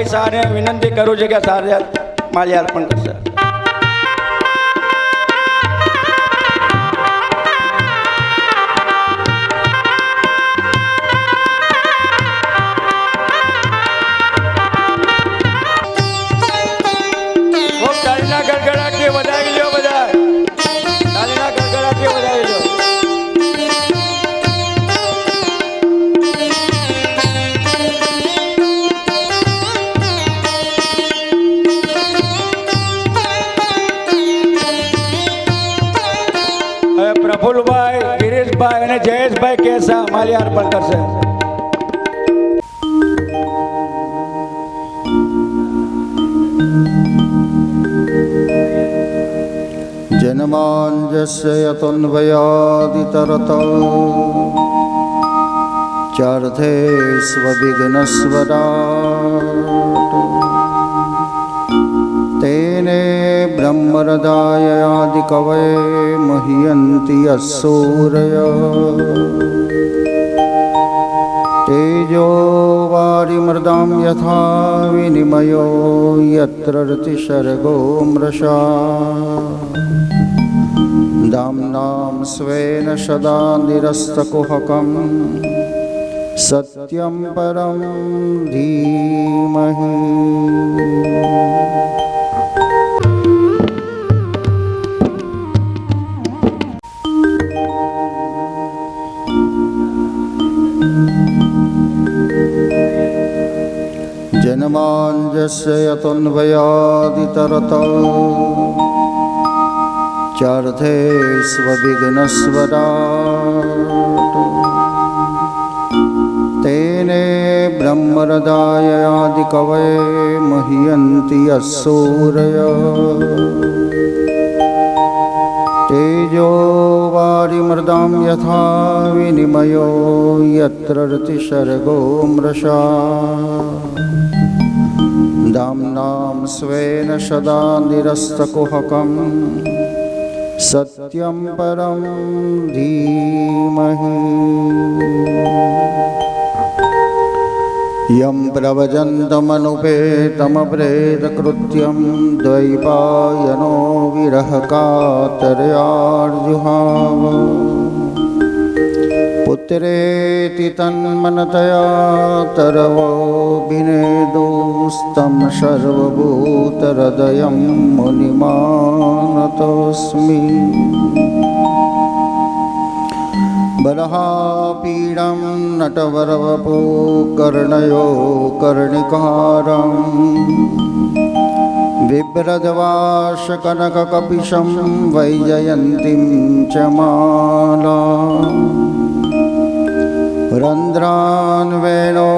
ભાઈ સાહેબને વિનંતી કરું છું કે સારે માલ્યાર્પણ કરશે. તાલીના ગડગડાટથી વધાવી લ્યો બધા. તાલીના ગડગડાટથી વધાવી લ્યો. હવે પ્રફુલભાઈ, ગિરીશભાઈ અને જયેશભાઈ કેસા માલ્યાર્પણ કરશે. जन्माञ्जस्य यतोऽन्वयादितरतः चार्थे स्वविघ्नस्वराट् तेने ब्रह्मरदाय आदिकवये मह्यन्ति यस्सूरयः तेजो वारिमृदां यथा विनिमयो यत्र रतिसर्गो मृषा दाम्नां स्वेन सदा निरस्तकुहकं सत्यं परं धीमहि. जन्माञ्जस्य यतोऽन्वयादितरतः चार्थे स्वविघ्नस्वराट् तेने ब्रह्मरदाय आदिकवये मह्यन्ति यस्सूरयः तेजो वारिमृदां यथा विनिमयो यत्र रतिसर्गो मृषा दाम्नां स्वेन सदा निरस्तकुहकं सत्यं परं धीमहि. यं प्रव्रजन्तमनुपेतमप्रेतकृत्यं द्वैपायनो विरहकातर्यार्जुहाव पुत्रेति तन्मनतया तरवोऽभिनेदोस्तं सर्वभूतहृदयं मुनिमानतोऽस्मि. बलहापीडं नटवरवपो कर्णयो कर्णिकारं बिभ्रजवाशकनककपिशं वैजयन्तीं च मालाम् रन्ध्रान् वेणो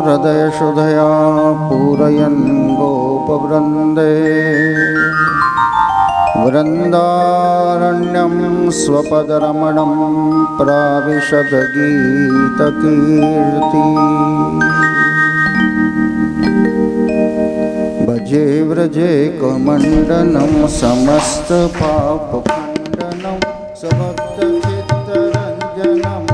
हृदयशुधया पूरयन् गोपवृन्दे वृन्दारण्यं स्वपदरमणं प्राविशद गीतकीर्ति. भजे व्रजे कमण्डनं समस्तपापखण्डनं सभक्तचित्तरञ्जनं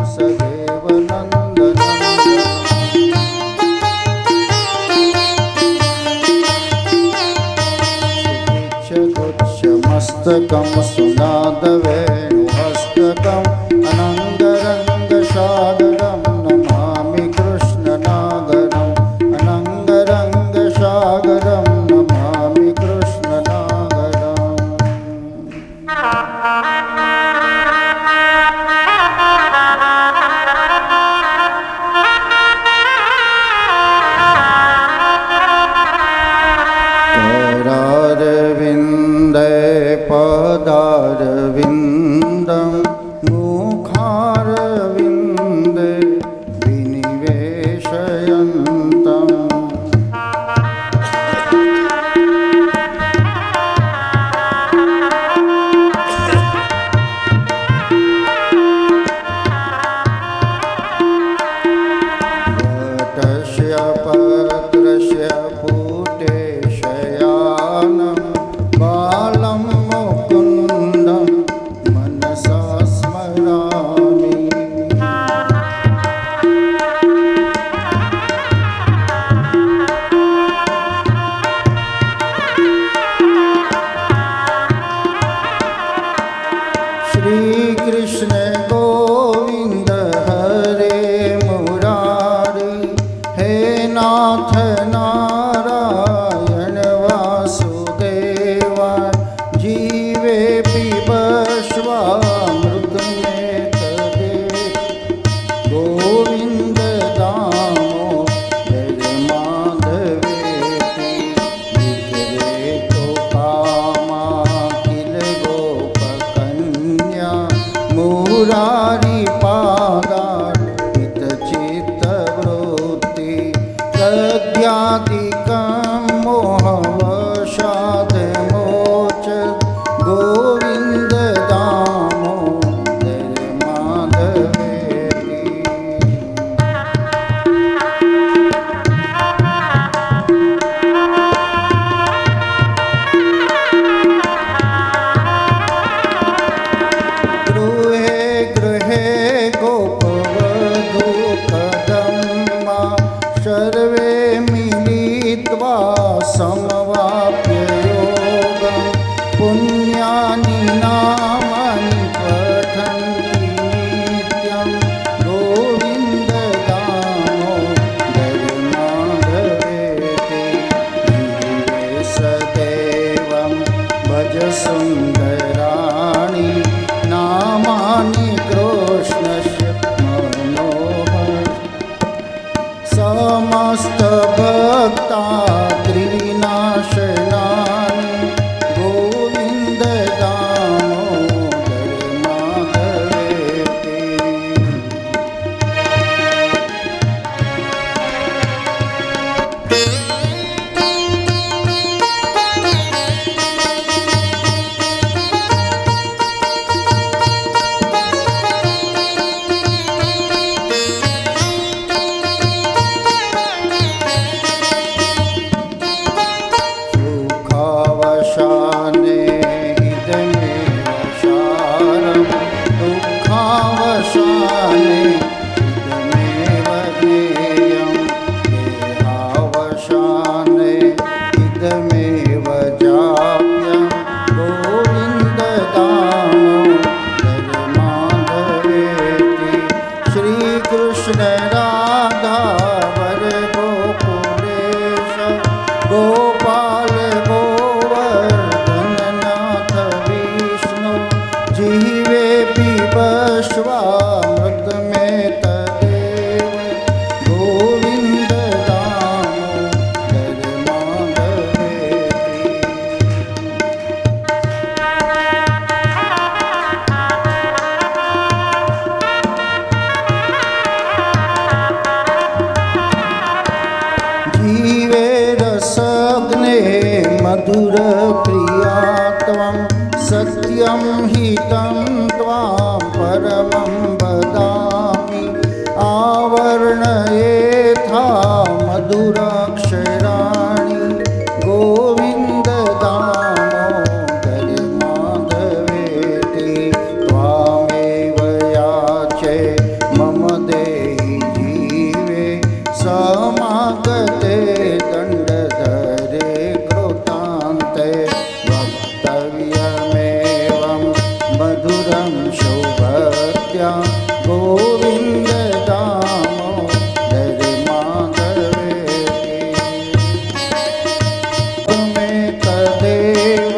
मस्तकं सुनादवेणुहस्तकम् अनङ्गरङ्गसागरं नमामि कृष्णनागरम् अनङ्गरङ्गसागरं नमामि कृष्णनागरम्. पदारविन्दं मुखारविन्दं समवाप्य योगं पुण्यानि नामानि पठन्ति नित्यं गोविन्द दामोदर माधवेति जीवे सदैवं भज सुन्दराणि नामानि कृष्णस्य मनोहर समस्त भक्ता त्रिविनाशनानि गोविन्द दामोदर माधवेति सुखावशाने इदमेव सारं दुःखावशाने इदमेव ज्ञेयं देहावशाने इदमेव जाप्यं गोविन्द दामोदर माधवेति श्रीकृष्ण राधा वर गोकुलेश गोपाल गोवर्धननाथ विष्णु जीवे पिबश्वामृत में तदेव गोविन्द दामोदर माधवेति जीवे रसग्ने मधुर प्रिया त्वं सत्यं हितं त्वां परमं वदामि आवर्णयेथा मधुराक्षराणि गोविन्द दामोदर माधवेति त्वामेव याचे मम देहि जीवे समागते दण्डधरे कृतान्ते वक्तव्यमेवं मधुरं सौभक्त्या गोविन्द दामोदर माधवेति मे तदेव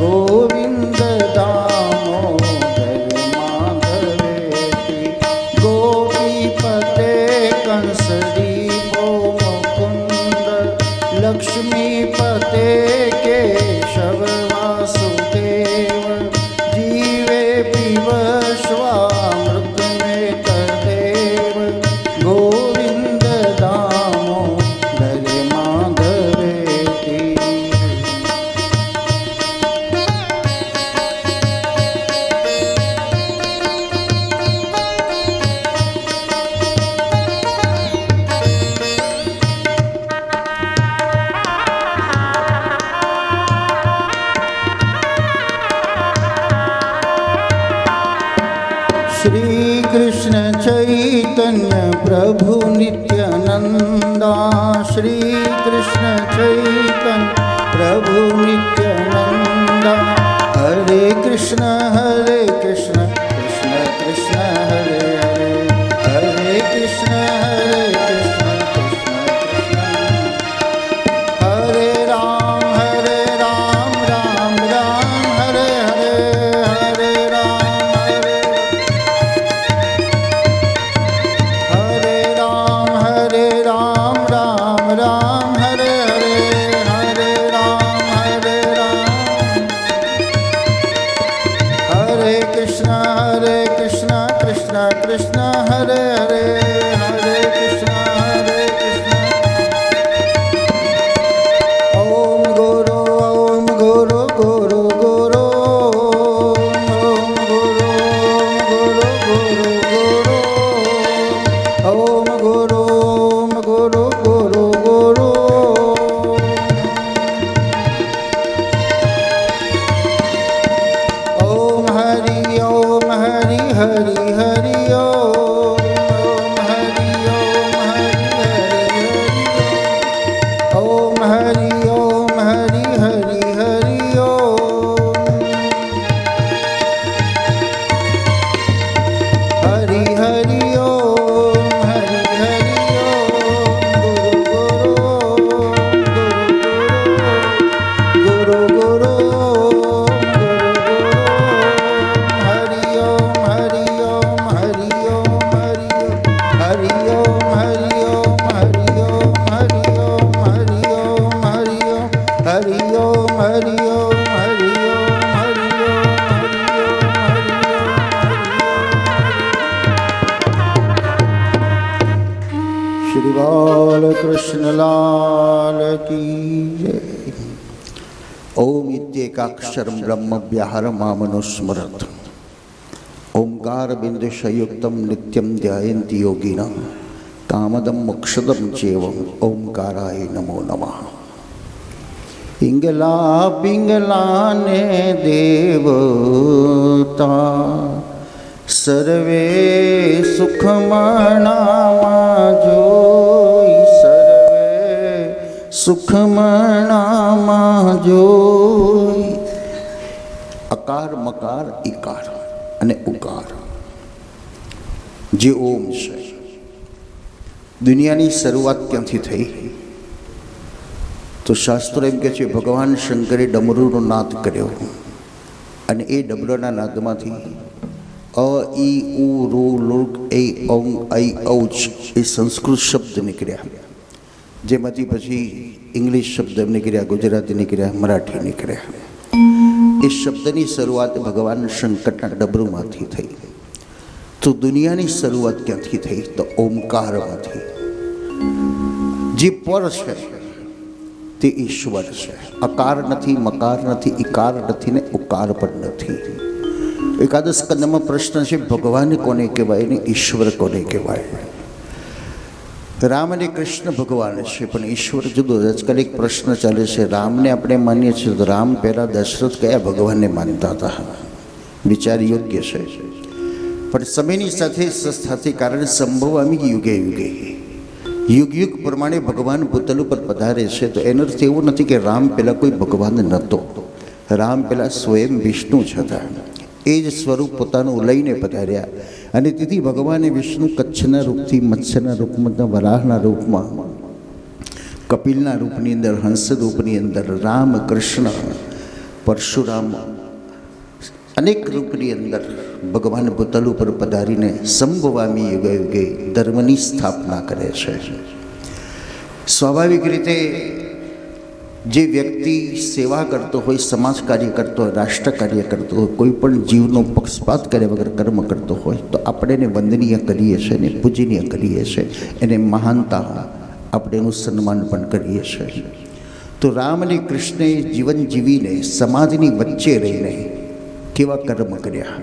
गोविन्द दामोदर माधवेति गोपीपते कंसदीपो मुकुन्द लक्ष्मीपते केशव वासुदेव जीवे पिबश्वामृत में तदेव गोविन्द दामोदर माधवेति श्री कृष्ण चैतन्य प्रभु नित्यानंदा श्री कृष्ण चैतन्य प्रभु नित्यानंदा हरे कृष्ण कृष्ण कृष्ण हरे हरे हरे कृष्ण कृष्ण कृष्ण हरे राम राम राम हरे हरे हरे राम राम राम हरे हरे हरे राम હરિ ઓમ હરિ ઓમ હરિ ઓમ હરિ ઓમ શ્રી બાલકૃષ્ણલાલ કી જય. ઓમ ઇત્યેકાક્ષરમ બ્રહ્મ વ્યાહરમામનુસ્મરત ઓમકાર બિંદુષયુક્તમ નિત્યમ ધ્યાયંતિ યોગિના કામદમ મોક્ષદમ ચેવમ ઓમકારાય નમો નમઃ. પિંગલા પિંગલાને દેવતા સર્વે સુખમણામાં જોઈ, સર્વે સુખમણામાં જોઈ. અકાર મકાર ઇકાર અને ઉકાર જે ઓમ છે. દુનિયાની શરૂઆત ક્યાંથી થઈ? તો શાસ્ત્રો એમ કહે છે ભગવાન શંકરે ડમરૂનો નાદ કર્યો અને એ ડમરૂના નાદમાંથી અ ઈ ઉ રુ લુક એ ઔ ઐ ઔચ એ સંસ્કૃત શબ્દ નીકળ્યા, જેમાંથી પછી ઇંગ્લિશ શબ્દ નીકળ્યા, ગુજરાતી નીકળ્યા, મરાઠી નીકળ્યા. એ શબ્દની શરૂઆત ભગવાન શંકરના ડમરૂમાંથી થઈ. તો દુનિયાની શરૂઆત ક્યાંથી થઈ? તો ઓમકારમાંથી. જે પર છે તે ઈશ્વર છે. અકાર નથી, મકાર નથી, ઇકાર નથી ને ઉકાર પણ નથી. એકાદશ સ્કંદમાં પ્રશ્ન છે ભગવાન કોને કહેવાય ને ઈશ્વર કોને કહેવાય? રામ અને કૃષ્ણ ભગવાન છે પણ ઈશ્વર જુદો. આજકાલ એક પ્રશ્ન ચાલે છે, રામને આપણે માનીએ છીએ તો રામ પહેલાં દશરથ કયા ભગવાનને માનતા હતા? વિચાર યોગ્ય છે. પણ સમયની સાથે કારણે સંભવામી યુગે યુગે યુગ યુગ પ્રમાણે ભગવાન ભૂતલ ઉપર પધારે છે. તો એનો અર્થ એવો નથી કે રામ પહેલાં કોઈ ભગવાન નહોતો. રામ પહેલાં સ્વયં વિષ્ણુ જ હતા. એ જ સ્વરૂપ પોતાનું લઈને પધાર્યા અને તેથી ભગવાને વિષ્ણુ કચ્છના રૂપથી, મત્સ્યના રૂપમાં, વરાહના રૂપમાં, કપિલના રૂપની અંદર, હંસ રૂપની અંદર, રામ, કૃષ્ણ, પરશુરામ અનેક રૂપની અંદર ભગવાન ભૂતલ ઉપર પધારીને સંભવામી યુગે યુગે ધર્મની સ્થાપના કરે છે. સ્વાભાવિક રીતે જે વ્યક્તિ સેવા કરતો હોય, સમાજ કાર્ય કરતો હોય, રાષ્ટ્ર કાર્ય કરતો હોય, કોઈ પણ જીવનો પક્ષપાત કર્યા વગર કર્મ કરતો હોય તો આપણે એને વંદનીય કરીએ છીએ ને પૂજનીય કરીએ છીએ. એને મહાનતા આપણે એનું સન્માન પણ કરીએ છીએ. તો રામ અને કૃષ્ણે જીવન જીવીને સમાજની વચ્ચે રહીને કેવા કર્મ કર્યા?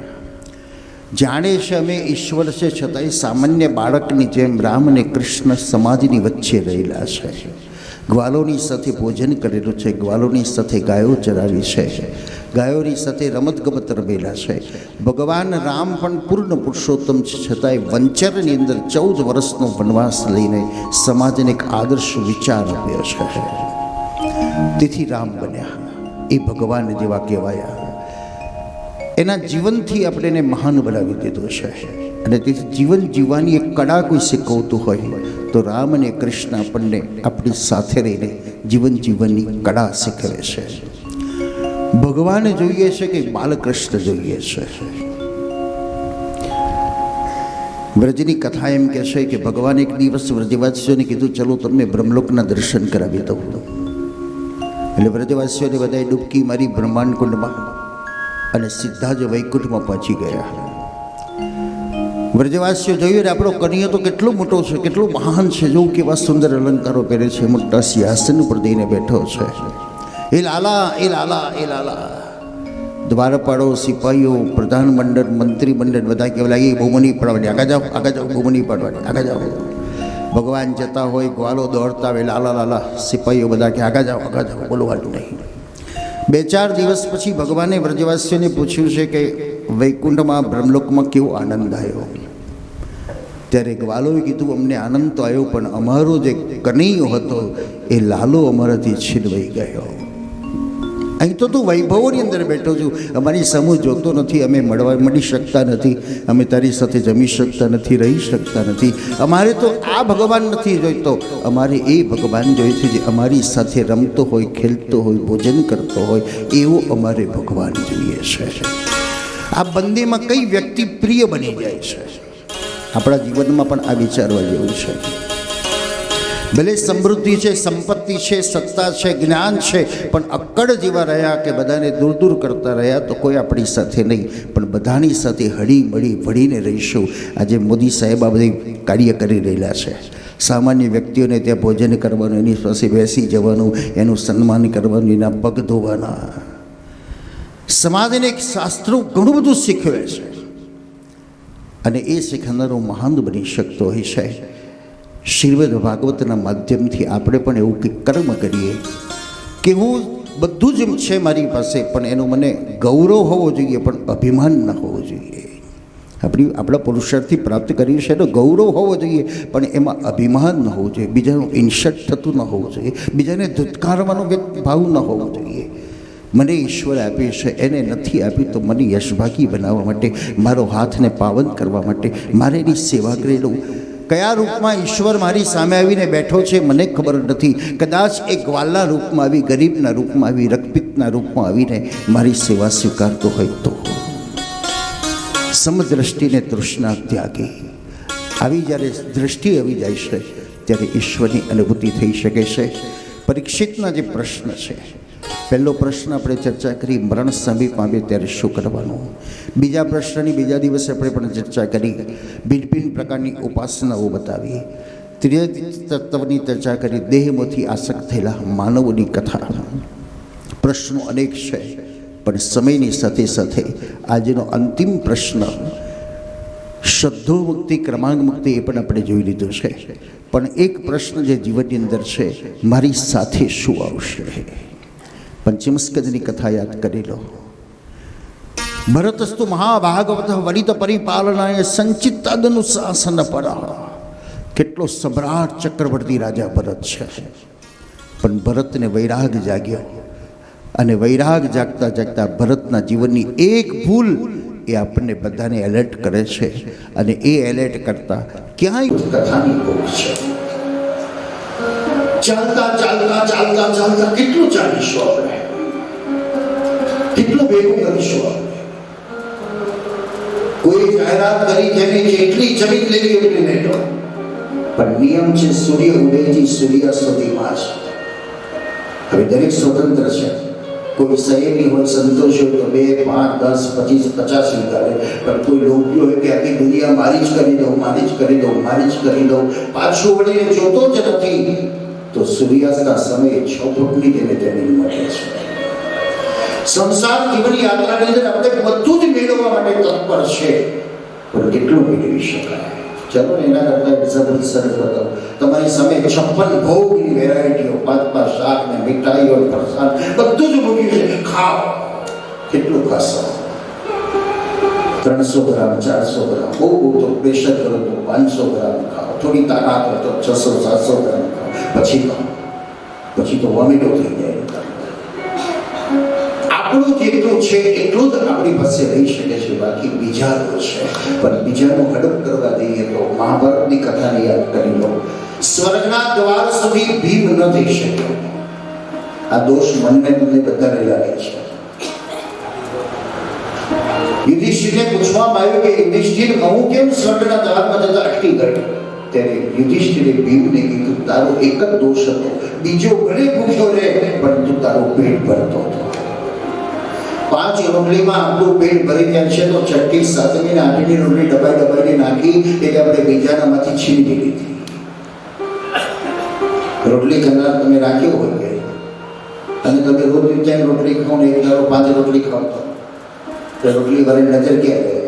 જાણે છે અમે ઈશ્વર છે છતાંય સામાન્ય બાળકની જેમ રામ અને કૃષ્ણ સમાજની વચ્ચે રહેલા છે. ગ્વાલોની સાથે ભોજન કરેલું છે, ગ્વાલોની સાથે ગાયો ચરાવી છે, ગાયોની સાથે રમતગમત રમેલા છે. ભગવાન રામ પણ પૂર્ણ પુરુષોત્તમ છે છતાંય વંચરની અંદર 14 વર્ષનો વનવાસ લઈને સમાજને એક આદર્શ વિચાર આપ્યો છે. તેથી રામ બન્યા. એ ભગવાન જેવા કહેવાયા. એના જીવનથી આપણે એને મહાન બનાવી દીધો છે. અને તેથી જીવન જીવવાની એક કળા કોઈ શીખવતું હોય તો રામ અને કૃષ્ણ આપણને આપણી સાથે રહીને જીવન જીવનની કળા શીખવે છે. ભગવાન જોઈએ છે કે બાલકૃષ્ણ જોઈએ છે? વ્રજની કથા એમ કહે છે કે ભગવાન એક દિવસ વ્રજવાસીઓને કીધું ચલો તમને બ્રહ્મલોકના દર્શન કરાવી દઉં. એટલે વ્રજવાસીઓને બધાએ ડૂબકી મારી બ્રહ્માંડ કુંડમાં અને સીધા જ વૈકુંઠમાં પહોંચી ગયા. વ્રજવાસીઓ જોયું ને આપણો કનૈયો તો કેટલો મોટો છે, કેટલો મહાન છે, જોવું કેવા સુંદર અલંકારો પહેરે છે, મોટા સિંહાસન ઉપર દઈને બેઠો છે. એ લાલા, એ લાલા, એ લાલા. દ્વારપાળો, સિપાહીઓ, પ્રધાનમંડળ, મંત્રીમંડળ બધા કહેવા લાગી બહુમની પાડવાની, આગળ જાઓ, આગળ જાઓ, બહુમની પાડવાની, આગળ જાઓ. ભગવાન જતા હોય, ગ્વાલો દોડતા હોય, લાલા લાલા, સિપાહીઓ બધા કે આગળ જાઓ, આગળ જાઓ, બોલવાનું નહીં. 2-4 દિવસ પછી ભગવાને વ્રજવાસીઓને પૂછ્યું છે કે વૈકુંઠમાં, બ્રહ્મલોકમાં કેવો આનંદ આવ્યો? ત્યારે ગ્વાલોએ કીધું અમને આનંદ તો આવ્યો પણ અમારો જે કનૈયો હતો એ લાલો અમારાથી છીનવાઈ ગયો. અહીં તો તું વૈભવોની અંદર બેઠો છું, અમારી સમૂહ જોતો નથી, અમે મળી શકતા નથી, અમે તારી સાથે જમી શકતા નથી, રહી શકતા નથી. અમારે તો આ ભગવાન નથી જોઈતો, અમારે એ ભગવાન જોઈએ છે જે અમારી સાથે રમતો હોય, ખેલતો હોય, ભોજન કરતો હોય, એવો અમારે ભગવાન જોઈએ છે. આ બંનેમાં કઈ વ્યક્તિ પ્રિય બની જાય છે? આપણા જીવનમાં પણ આ વિચારવા જેવું છે. ભલે સમૃદ્ધિ છે, સંપત્તિ છે, સત્તા છે, જ્ઞાન છે, પણ અક્કડ જેવા રહ્યા કે બધાને દૂર દૂર કરતા રહ્યા તો કોઈ આપણી સાથે નહીં, પણ બધાની સાથે હળી મળી વળીને રહીશું. આજે મોદી સાહેબ આ બધી કાર્ય કરી રહેલા છે. સામાન્ય વ્યક્તિઓને ત્યાં ભોજન કરવાનું, એની પાસે બેસી જવાનું, એનું સન્માન કરવાનું, એના પગ ધોવાના. સમાજને એક શાસ્ત્રો ઘણું બધું શીખવે છે અને એ શીખનારો મહાન બની શકતો હોય છે. શ્રીમદ ભાગવતના માધ્યમથી આપણે પણ એવું કંઈક કર્મ કરીએ કે હું બધું જ છે મારી પાસે, પણ એનો મને ગૌરવ હોવો જોઈએ, પણ અભિમાન ન હોવો જોઈએ. આપણા પુરુષાર્થથી પ્રાપ્ત કર્યું છે એનો ગૌરવ હોવો જોઈએ, પણ એમાં અભિમાન ન હોવું જોઈએ, બીજાનું ઇન્સલ્ટ થતું ન હોવું જોઈએ, બીજાને ધુત્કારવાનો ભાવ ન હોવો જોઈએ. મને ઈશ્વર આપ્યું છે, એને નથી આપ્યું તો મને યશભાગી બનાવવા માટે, મારો હાથને પાવન કરવા માટે મારે એની સેવા કરી લઉં. કયા રૂપમાં ઈશ્વર મારી સામે આવીને બેઠો છે મને ખબર નથી. કદાચ એ ગ્વાલના રૂપમાં આવી, ગરીબના રૂપમાં આવી, રક્તપિત્તના રૂપમાં આવીને મારી સેવા સ્વીકારતો હોય તો. સમદ્રષ્ટિને તૃષ્ણા ત્યાગી, આવી જ્યારે દૃષ્ટિ આવી જાય છે ત્યારે ઈશ્વરની અનુભૂતિ થઈ શકે છે. પરીક્ષિતના જે પ્રશ્ન છે, પહેલો પ્રશ્ન આપણે ચર્ચા કરી, મરણ સમીપ આવે ત્યારે શું કરવાનું. બીજા પ્રશ્નની બીજા દિવસે આપણે પણ ચર્ચા કરી, ભિન્ન ભિન્ન પ્રકારની ઉપાસનાઓ બતાવી. ત્રીજા તત્વની ચર્ચા કરી, દેહમાંથી આસક્ત થયેલા માનવોની કથા. પ્રશ્નો અનેક છે, પણ સમયની સાથે સાથે આજનો અંતિમ પ્રશ્ન શ્રદ્ધો મુક્તિ, ક્રમાંક મુક્તિ, એ પણ આપણે જોઈ લીધું છે. પણ એક પ્રશ્ન જે જીવનની અંદર છે, મારી સાથે શું આવશે. પંચમસ્કંદની કથા યાદ કરી લો. ભરતસ્તુ મહાભાગવત વલિત પરિપાલનાય સંચિતાદનુશાસન પરા. કેટલો સમ્રાટ ચક્રવર્તી રાજા ભરત છે, પણ ભરતને વૈરાગ જાગ્યો અને વૈરાગ જાગતા જાગતા ભરતના જીવનની એક ભૂલ એ આપણને બધાને એલર્ટ કરે છે. અને એ એલર્ટ કરતા ક્યાંય કથાની ભૂલ છે. ચાલતા ચાલતા ચાલતા ચાલતા કેટલું ચાલીશું આપણે, કેટલું ભેગું કરીશું આપણે. કોઈ જાહેરાત કરી જેને જેટલી જમીન લેવી એટલી લઈ લો, પણ નિયમ છે સૂર્ય ઉદયથી સૂર્યાસ્ત સુધીમાં છે. હવે દરેક સ્વતંત્ર છે. કોઈ સંયમી હોય, સંતોષ હોય તો 2, 5, 10, 25, 50 સ્વીકારે, પણ કોઈ લોભી હોય કે આખી દુનિયા મારી જ કરી દઉં, મારી જ કરી દઉં, મારી જ કરી દઉં, પાછું વળીને જોતો જ નથી, તો સૂર્યાસ્તના સમયે 6 ફૂટની તેને જમીન મળે છે. સંસાર જીવનની યાત્રાની અંદર આપણે બધું જ મેળવવા માટે તત્પર છે, પણ કેટલું મેળવી શકાય. ચલો એના કરતા એક્ઝામ્પલ સરસ બતાવો. તમારી સામે 56 ભોગની વેરાયટીઓ, 5 શાક ને મીઠાઈઓ, ફરસાણ બધું જ મૂક્યું છે, ખાઓ. કેટલું ખાશો? 300 ગ્રામ, 400 ગ્રામ, બહુ તો પ્રેશર કરો તો 500 ગ્રામ ખાઓ, થોડી તાકાત હોય તો 600, 700 ગ્રામ ખાઓ. પછી તો વોમિટો થઈ જાય. આપણું જેટલું છે એટલું જ આપણી પાસે રહી શકે છે, બાકી બીજાનું છે. પણ બીજાનું હડપ કરવા દઈએ તો મહાભારતની કથાને યાદ કરી લો. સ્વર્ગના દ્વાર સુધી ભીમ ન જઈ શક્યો. આ દોષ મનને તમને બધાને લાગે છે. યુધિષ્ઠિરને પૂછવામાં આવ્યું કે યુધિષ્ઠિર, હું કેમ સ્વર્ગના દ્વારમાં જતા અટકી ગયો? ત્યારે યુધિષ્ઠિરે ભીમને કીધું, તારો એક જ દોષ હતો, બીજો ભલે ભૂખ્યો રહે પરંતુ તારો પેટ ભરતો હતો. 5 રોટલીમાં આપણું પેટ ભરી જાય છે તો 6ઠી, 7મી ને 8મી રોટલી દબાઈને નાખી એટલે આપણે બીજાનામાંથી છીનવી લીધી. રોટલી કરનાર તમે રાખ્યો હોય કે, અને તમે રોજ 3 રોટલી ખાઓ ને એક ધારો 5 રોટલી ખાઓ તો રોટલી વાળી નજર ક્યાં ગઈ?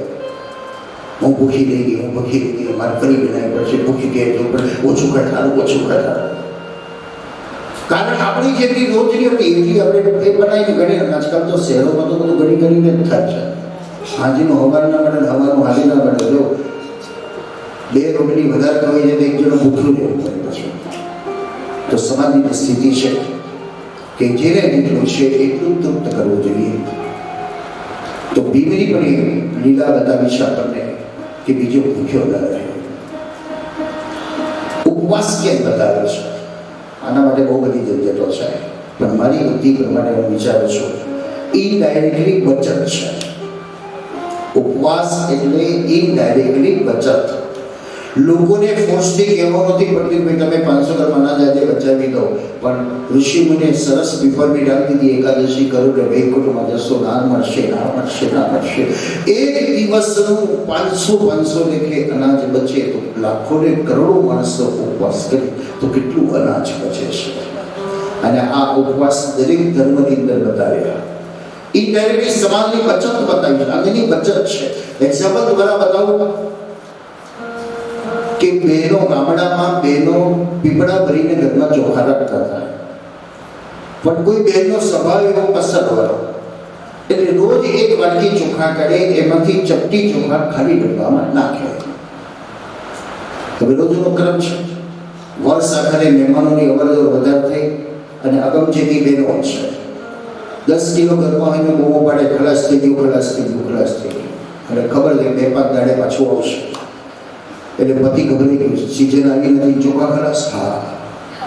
હું ભૂખી રહી ગઈ, મારે ફરી બનાવી પડશે, ભૂખી ગઈ તો ઓછું ખટાડું. કારણ આપણી જેટલી રોજની હતી એટલી આપણે એ બનાવીને ગણી. આજકાલ તો શહેરોમાં તો બધું ગણી કરીને જ થાય છે. હાજીનું હવાર ના મળે, હવાનું હાજી ના મળે. જો 2 રોટલી વધારે ખવાઈ જાય તો એક જણો ભૂખ્યું રહેવું પડે. પછી તો સમાજની સ્થિતિ છે કે જેને જેટલું છે એટલું તૃપ્ત કરવું જોઈએ. તો ભીમની પણ એ લીલા બતાવી છે આપણને કે બીજો ભૂખ્યો ન રહે. ઉપવાસ કેમ બતાવે છે? આના માટે બહુ બધી ઝંઝટો છે, પણ મારી બુદ્ધિ પ્રમાણે હું વિચારું છું, ઇનડાયરેક્ટલી બચત છે. ઉપવાસ એટલે ઇનડાયરેક્ટલી બચત. લોકોને ફોર્સથી કહેવા નથી પડતી ભાઈ તમે 500 ગ્રામ અનાજ આજે બચાવી દો, પણ ઋષિ મુનિએ સરસ બિફોરની ડાળી દીધી, એકાદશી કરો એટલે વૈકુંઠમાં જશો, ના મળશે, ના મળશે, ના મળશે. એક દિવસનું 500 લેખે અનાજ બચે તો લાખો ને કરોડો માણસો ઉપવાસ કરે તો કેટલું અનાજ બચે છે. અને આ ઉપવાસ દરેક ધર્મની અંદર બતાવ્યા. ઇનડાયરેક્ટલી સમાજની બચત બતાવી છે, આગળની બચત છે. એક્ઝામ્પલ દ્વારા બતાવું કે બહેનો ગામડામાં બહેનો પીપળા ભરીને ઘરમાં ચોખા રાખતા હતા, પણ કોઈ બહેનનો સ્વભાવ એવો પસંદ હોય એટલે રોજ એક વાટકી ચોખા કરે, એમાંથી ચપટી ચોખા ખાલી ડબ્બામાં નાખે. હવે રોજનો ક્રમ છે. વર્ષ આખરે મહેમાનોની અવરજવર વધારે થઈ અને અગમચેતી બહેનો છે. 10 કિલો ઘરમાં હોય ને બૂમો પાડે, ખલાસ થઈ ગયું, ખલાસ થઈ ગયું, ખલાસ થઈ ગયું. અને ખબર છે 2-5 દાડે પાછું આવશે. એટલે પતિ ગભરાઈ ગયું, સીઝન આવી નથી, ચોખા ખલાસ. હા,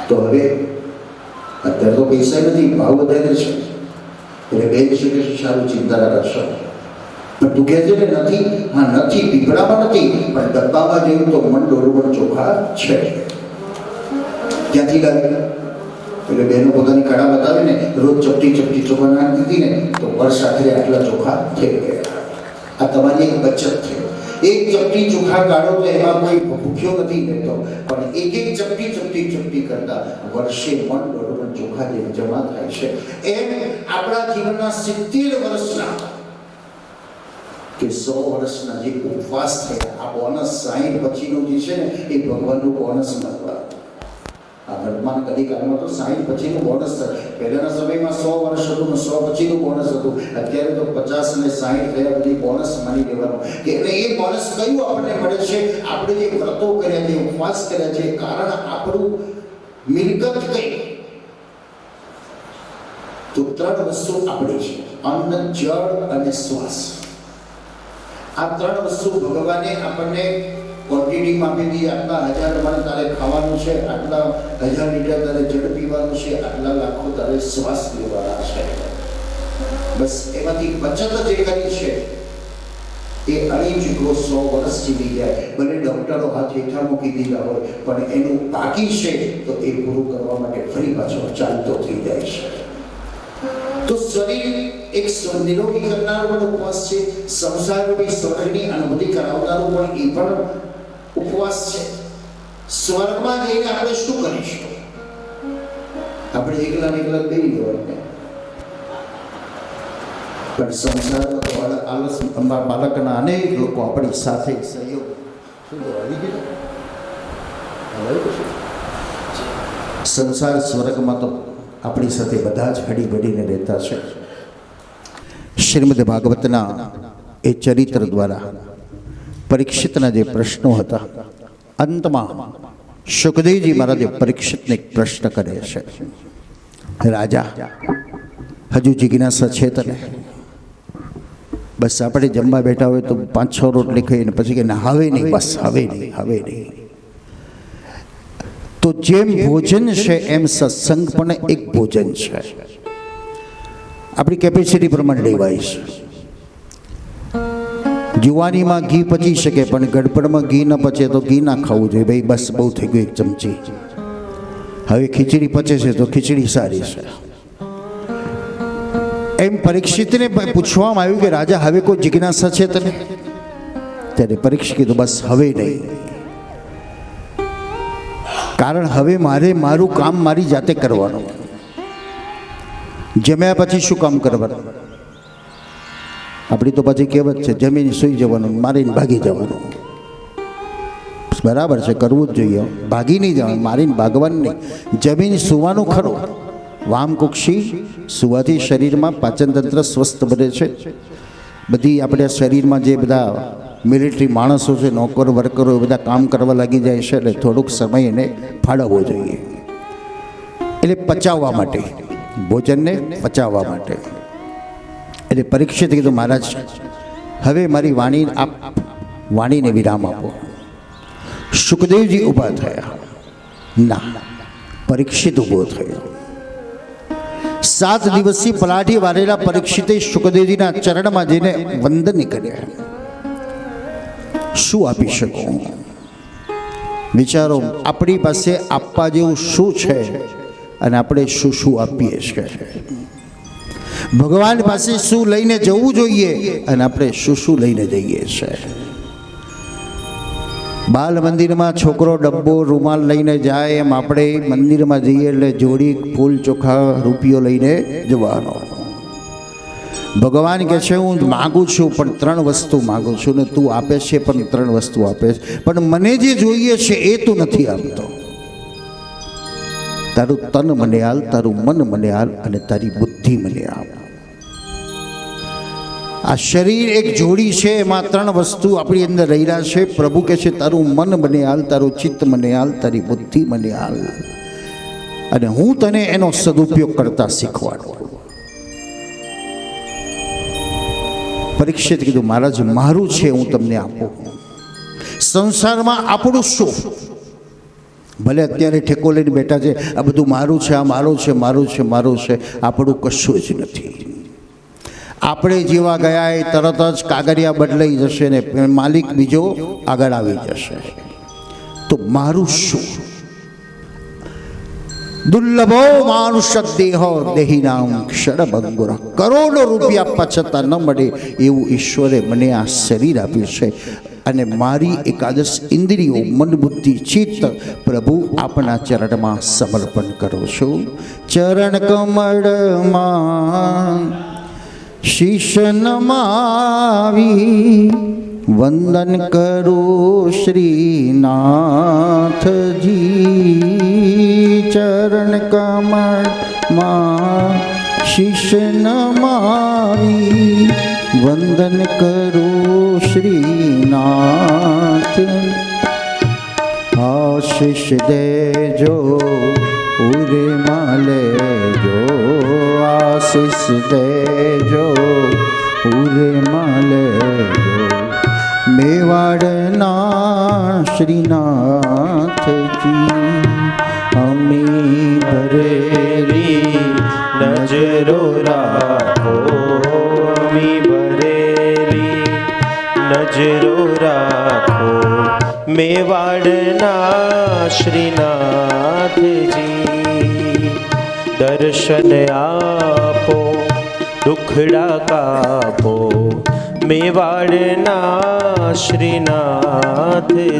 તો હવે અત્યારે તો પૈસા નથી, ભાવ વધારે છે. એટલે બેન છે કે સારું, ચિંતા ના કરશો. પણ તું કહે છે ને નથી. હા નથી, પીપળામાં નથી, પણ ડબ્બામાં જોયું તો મન ડોરવણ ચોખા છે. ક્યાંથી લાવે? એટલે બહેનો પોતાની કળા બતાવે ને, રોજ ચપટી ચોખા નાખી દીધી ને તો વર્ષ આખરે આટલા ચોખા થઈ ગયા. આ તમારી એક બચત છે. એક ચપટી ચોખા કાઢો તો એમાં કોઈ ભૂખ્યો નથી રહેતો, પણ એક ચપટી કરતા વર્ષે મન ડોરવણ ચોખા જે જમા થાય છે. એમ આપણા જીવનના 70 વર્ષના કે 100 વર્ષના જે ઉપવાસ થયા, આ બોનસ 60 પછીનું જે છે ને એ ભગવાનનું બોનસ મળવા. આ વર્તમાન કદીકાળમાં તો 60 પછીનું બોનસ છે. પહેલાના સમયમાં 100 વર્ષ હતું ને 100 પછીનું બોનસ હતું. અત્યારે તો 50 અને 60 થયા બધી બોનસ માની લેવાનું. કે એટલે એ બોનસ કયું આપણને મળે છે? આપણે જે વ્રતો કર્યા છે, ઉપવાસ કર્યા છે, કારણ આપણું મિલકત કઈ? તો 3 વસ્તુ આપણી છે: અન્ન, જળ અને શ્વાસ. આ 3 વસ્તુ ભગવાને આપણને ક્વોન્ટિટીમાં આપી દીધી. આટલા 1000 ટન તારે ખાવાનું છે, આટલા 1000 લીટર તારે જળ પીવાનું છે, આટલા લાખો તારે શ્વાસ લેવાના છે. બસ એમાંથી બચત જે કરી છે એ અણી ચૂકવો 100 વર્ષ જીવી જાય. ભલે ડૉક્ટરો હાથ હેઠા મૂકી દીધા હોય, પણ એનું બાકી છે તો એ પૂરું કરવા માટે ફરી પાછો ચાલતો થઈ જાય છે. તો શરીર એક નિરોગી કરનારો પણ ઉપવાસ છે, સંસારરૂપી સ્વર્ગની અનુભૂતિ કરાવનારો પણ એ પણ ઉપવાસ છે. સ્વર્ગમાં જઈને આપણે શું કરીશું? આપણે એકલા બેસી જવાનું, પણ સંસારમાં આલસ બાળકના અનેક લોકો આપણી સાથે સહયોગ. સંસાર સ્વર્ગમાં તો આપણી સાથે બધા જ હળીભળીને રહેતા છે. શ્રીમદ ભાગવતના એ ચરિત્ર દ્વારા પરીક્ષિતના જે પ્રશ્નો હતા, અંતમાં સુખદેવજી મહારાજે પરીક્ષિતને એક પ્રશ્ન કરે છે: રાજા, હજુ જિજ્ઞાસા છે તને? બસ આપણે જમવા બેઠા હોય તો 5-6 રોટલી ખાઈને પછી કે ના, હવે નહીં, બસ હવે નહીં. તો જેમ ભોજન છે એમ સત્સંગ પણ એક ભોજન છે. આપણી કેપેસિટી પ્રમાણે લેવાય છે. જુવાનીમાં ઘી પચી શકે, પણ ગડપડમાં ઘી ન પચે તો ઘી ના ખાવું જોઈએ. ભાઈ બસ બહુ થઈ ગયું, 1 ચમચી. હવે ખીચડી પચે છે તો ખીચડી સારી છે. એમ પરીક્ષિતને પૂછવામાં આવ્યું કે રાજા, હવે કોઈ જિજ્ઞાસા છે તને? ત્યારે પરીક્ષિત કીધું, બસ હવે નહીં. કારણ હવે મારે મારું કામ મારી જાતે કરવાનું. જમ્યા પછી શું કામ કરવાનું? આપણી તો પછી કહેવત છે, જમીને સૂઈ જવાનું, મારીને ભાગી જવાનું. બરાબર છે, કરવું જ જોઈએ. ભાગી નહીં જવાનું, મારીને ભાગવાનું નહીં. જમીને સૂવાનું ખરું. વામકુક્ષી સુવાથી શરીરમાં પાચનતંત્ર સ્વસ્થ બને છે. બધી આપણે શરીરમાં જે બધા મિલિટરી માણસો છે, નોકર વર્કરો, એ બધા કામ કરવા લાગી જાય છે. એટલે થોડુંક સમય એને ફાળવવો જોઈએ. એટલે પચાવવા માટે, ભોજનને પચાવવા માટે. એટલે પરીક્ષિત કીધું, મહારાજ હવે મારી વાણીને વિરામ આપો. સુખદેવજી ઊભા થયા. ના, પરીક્ષિત ઊભો થયો. 7 દિવસથી પલાઠી વારેલા પરીક્ષિતે સુખદેવજીના ચરણમાં જઈને વંદન કર્યા. શું આપી શકું? વિચારો, આપણી પાસે આપવા જેવું શું છે અને આપણે શું શું આપીએ છીએ? ભગવાન પાસે શું લઈને જવું જોઈએ અને આપણે શું શું લઈને જઈએ છીએ? બાલ મંદિરમાં છોકરો ડબ્બો રૂમાલ લઈને જાય, એમ આપણે મંદિરમાં જઈએ એટલે જોડી ફૂલ ચોખા રૂપિયો લઈને જવાનો. ભગવાન કહે છે હું માગું છું પણ 3 વસ્તુ માગું છું ને તું આપે છે પણ 3 વસ્તુ આપે છે, પણ મને જે જોઈએ છે એ તું નથી આપતો. તારું તન મને હાલ, તારું મન મને હાલ અને તારી બુદ્ધિ મને આપ. આ શરીર એક જોડી છે, એમાં 3 વસ્તુ આપણી અંદર રહેલા છે. પ્રભુ કહે છે તારું મન મને હાલ, તારું ચિત્ત મને હાલ, તારી બુદ્ધિ મને હાલ, અને હું તને એનો સદુપયોગ કરતા શીખવાડું. પરીક્ષિત કીધું મહારાજ મારું છે હું તમને આપું. સંસારમાં આપણું શું? ભલે અત્યારે ઠેકો લઈને બેઠા છે, આ બધું મારું છે, આ મારું છે, મારું છે, મારું છે. આપણું કશું જ નથી. આપણે જેવા ગયા એ તરત જ કાગળિયા બદલાઈ જશે ને માલિક બીજો આગળ આવી જશે. તો મારું શું? દુર્લભો માનુષ દેહો દેહિનામ ક્ષણભંગુર. કરોડો રૂપિયા આપવા છતાં ન મળે એવું ઈશ્વરે મને આ શરીર આપ્યું છે, અને મારી એકાદશ ઇન્દ્રિયો મન બુદ્ધિ ચિત્ત પ્રભુ આપના ચરણમાં સમર્પણ કરું છું. ચરણ કમળમાં શીશ નમાવી વંદન કરું શ્રીનાથજી. ચરણ કમળમાં શીશ નમાવી વંદન કરું શ્રીનાથ. આશીષ દેજો ઉરે માલેજો, આશીષ દેજો ઉરે માલેજો. મેવાડના શ્રીનાથજી અમી ભરેલી નજરો રાખો, અમી ભરેલી નજરો રાખો. મેવાડના શ્રીનાથજી દર્શન આપો, દુખડા કાપો. મેવાડના શ્રીનાથજી.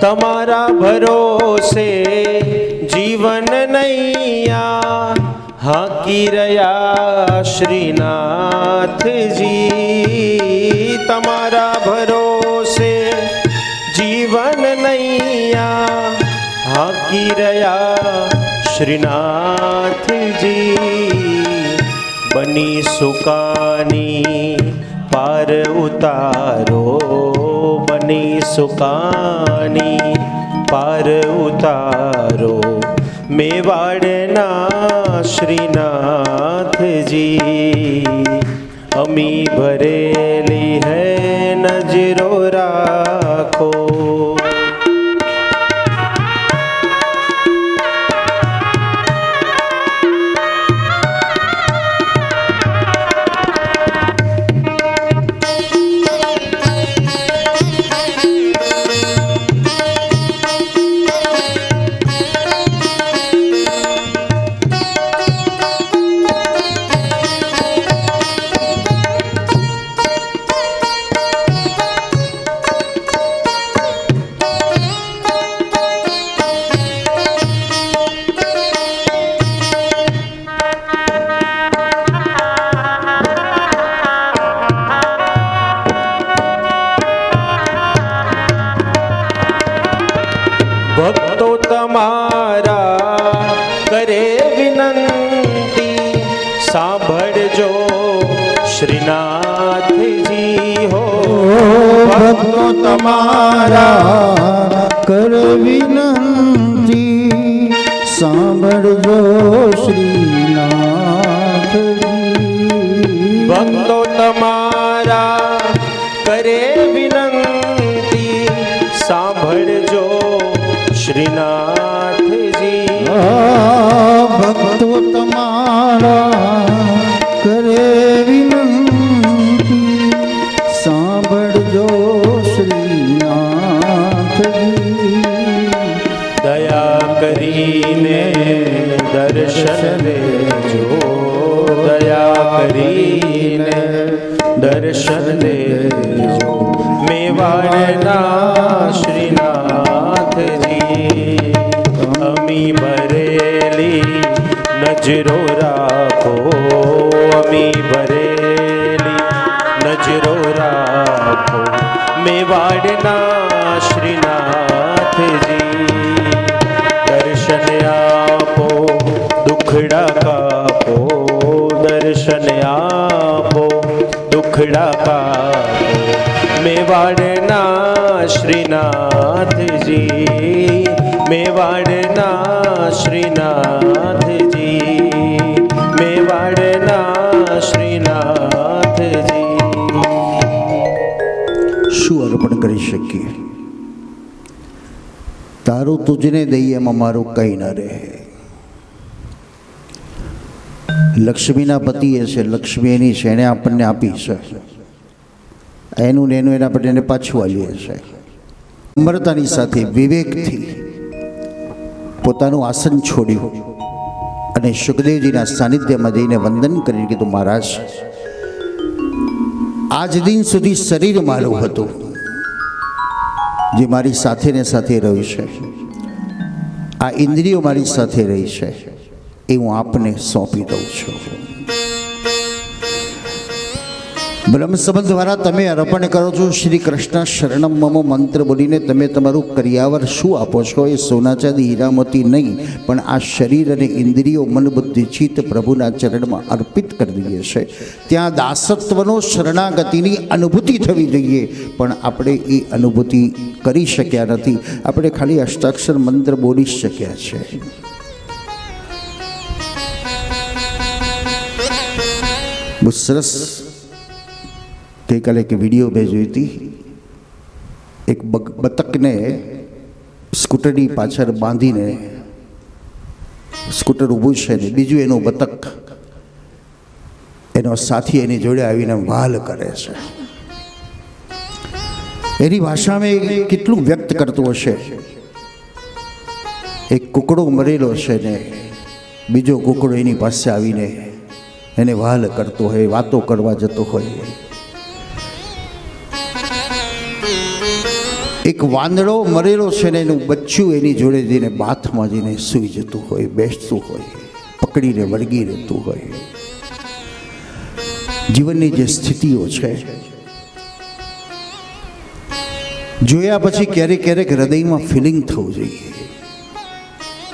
તમારા ભરોસે જીવન નૈયા હાકી રહ્યા શ્રીનાથજી. તમારા ભરોસે જીવન નૈયા હાકી રહ્યા શ્રીનાથજી. બની સુકાની પાર ઉતારો, બની સુકાની પાર ઉતારો. મેવાડના શ્રીનાથજી અમી ભરેલી હૈ નજરો રાખો. ભક્તો તમારા કરે વિનંતી, સાંભળજો શ્રીનાથજી હો. ભક્તો તમારા કર વિનંતી સાંભળજો શ્રીનાથજી ભક્તો તમારા કરે વિનંતી સાંભળજો શ્રીનાથજી ભક્તો તમારા કરે વિનંતી સાંભળજો શ્રીનાથજી દયા કરીને દર્શન લેજો દયા કરીને દર્શન લેજો મેવાડના શ્રીનાથજી અમી ભરેલી નજરો રાખો અમી ભરેલી નજરો રાખો મેવાડના શ્રીનાથજી દર્શન આપો દુખડા કાપો દર્શન આપો દુખડા કાપો મેવાડના શ્રીનાથજી મેવાડના શ્રીનાથજી મેવાડના શ્રીનાથજી શું અર્પણ કરી શકીએ? તારું તુજને દઈએ એમાં મારું કંઈ ન રહે. લક્ષ્મીના પતિએ છે, લક્ષ્મી એની છે, એણે આપણને આપી છે, એનું ને એનું એના પર એને પાછું આલીએ છે. નમ્રતાની સાથે વિવેકથી પોતાનું આસન છોડ્યું અને સુખદેવજીના સાનિધ્યમાં જઈને વંદન કરીને કીધું, મહારાજ આજ દિન સુધી શરીર મારું હતું જે મારી સાથે ને સાથે રહ્યું છે, આ ઇન્દ્રિયો મારી સાથે રહી છે, એ હું આપને સોંપી દઉં છું. બ્રહ્મ સંબંધ દ્વારા તમે અર્પણ કરો છો શ્રી કૃષ્ણ શરણમ મમ મંત્ર બોલીને તમે તમારું કરિયાવર શું આપો છો? એ સોના ચાંદી હીરા મોતી નહીં, પણ આ શરીર અને ઇન્દ્રિયો મન બુદ્ધિ ચિત્ત પ્રભુના ચરણમાં અર્પિત કરી દઈએ છે. ત્યાં દાસત્વનો શરણાગતિની અનુભૂતિ થવી જોઈએ, પણ આપણે એ અનુભૂતિ કરી શક્યા નથી. આપણે ખાલી અષ્ટાક્ષર મંત્ર બોલી શક્યા છે. બહુ સરસ ગઈકાલે એક વિડીયો મેં જોઈ હતી. એક બતકને સ્કૂટરની પાછળ બાંધીને સ્કૂટર ઊભું છે ને બીજું એનું બતક એનો સાથી એની જોડે આવીને વાલ કરે છે. એની ભાષામાં એ કેટલું વ્યક્ત કરતું હશે. એક કુકડો મરેલો છે ને બીજો કુકડો એની પાસે આવીને એને વાલ કરતો હોય, વાતો કરવા જતો હોય. એક વાંદડો મરેલો છે ને એનું બચ્ચું એની જોડે જઈને બાથમાં જઈને સૂઈ જતું હોય, બેસતું હોય, પકડીને વળગી રહેતું હોય. જીવનની જે સ્થિતિઓ છે જોયા પછી ક્યારેક ક્યારેક હૃદયમાં ફિલિંગ થવું જોઈએ.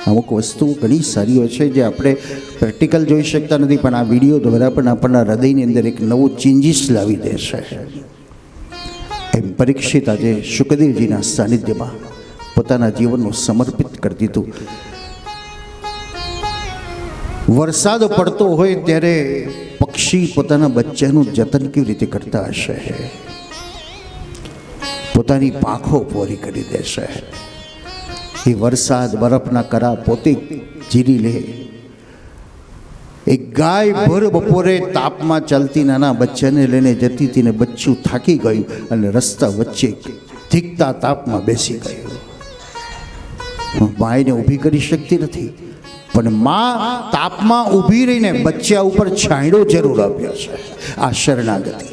અમુક વસ્તુઓ ઘણી સારી હોય છે જે આપણે પ્રેક્ટિકલ જોઈ શકતા નથી, પણ આ વિડીયો દ્વારા પણ આપણના હૃદયની અંદર એક નવું ચેન્જીસ લાવી દે છે. એમ પરીક્ષિત આજે શુકદેવજીના સાનિધ્યમાં પોતાના જીવનનું સમર્પિત કરી દીધું. વરસાદ પડતો હોય ત્યારે પક્ષી પોતાના બચ્ચાનું જતન કેવી રીતે કરતા હશે? પોતાની પાંખો પોરી કરી દેશે. એ વરસાદ બરફના કરા પોતે જીરી લે. એક ગાય ભર બપોરે તાપમાં ચાલતી નાના બચ્ચાને લઈને જતી હતી ને બચ્ચું થાકી ગયું અને રસ્તા વચ્ચે ધીકતા તાપમાં બેસી ગયું. માયને ઊભી કરી શકતી નથી, પણ માં તાપમાં ઊભી રહીને બચ્ચા ઉપર છાંયડો જરૂર આપ્યો છે. આ શરણાગતિ.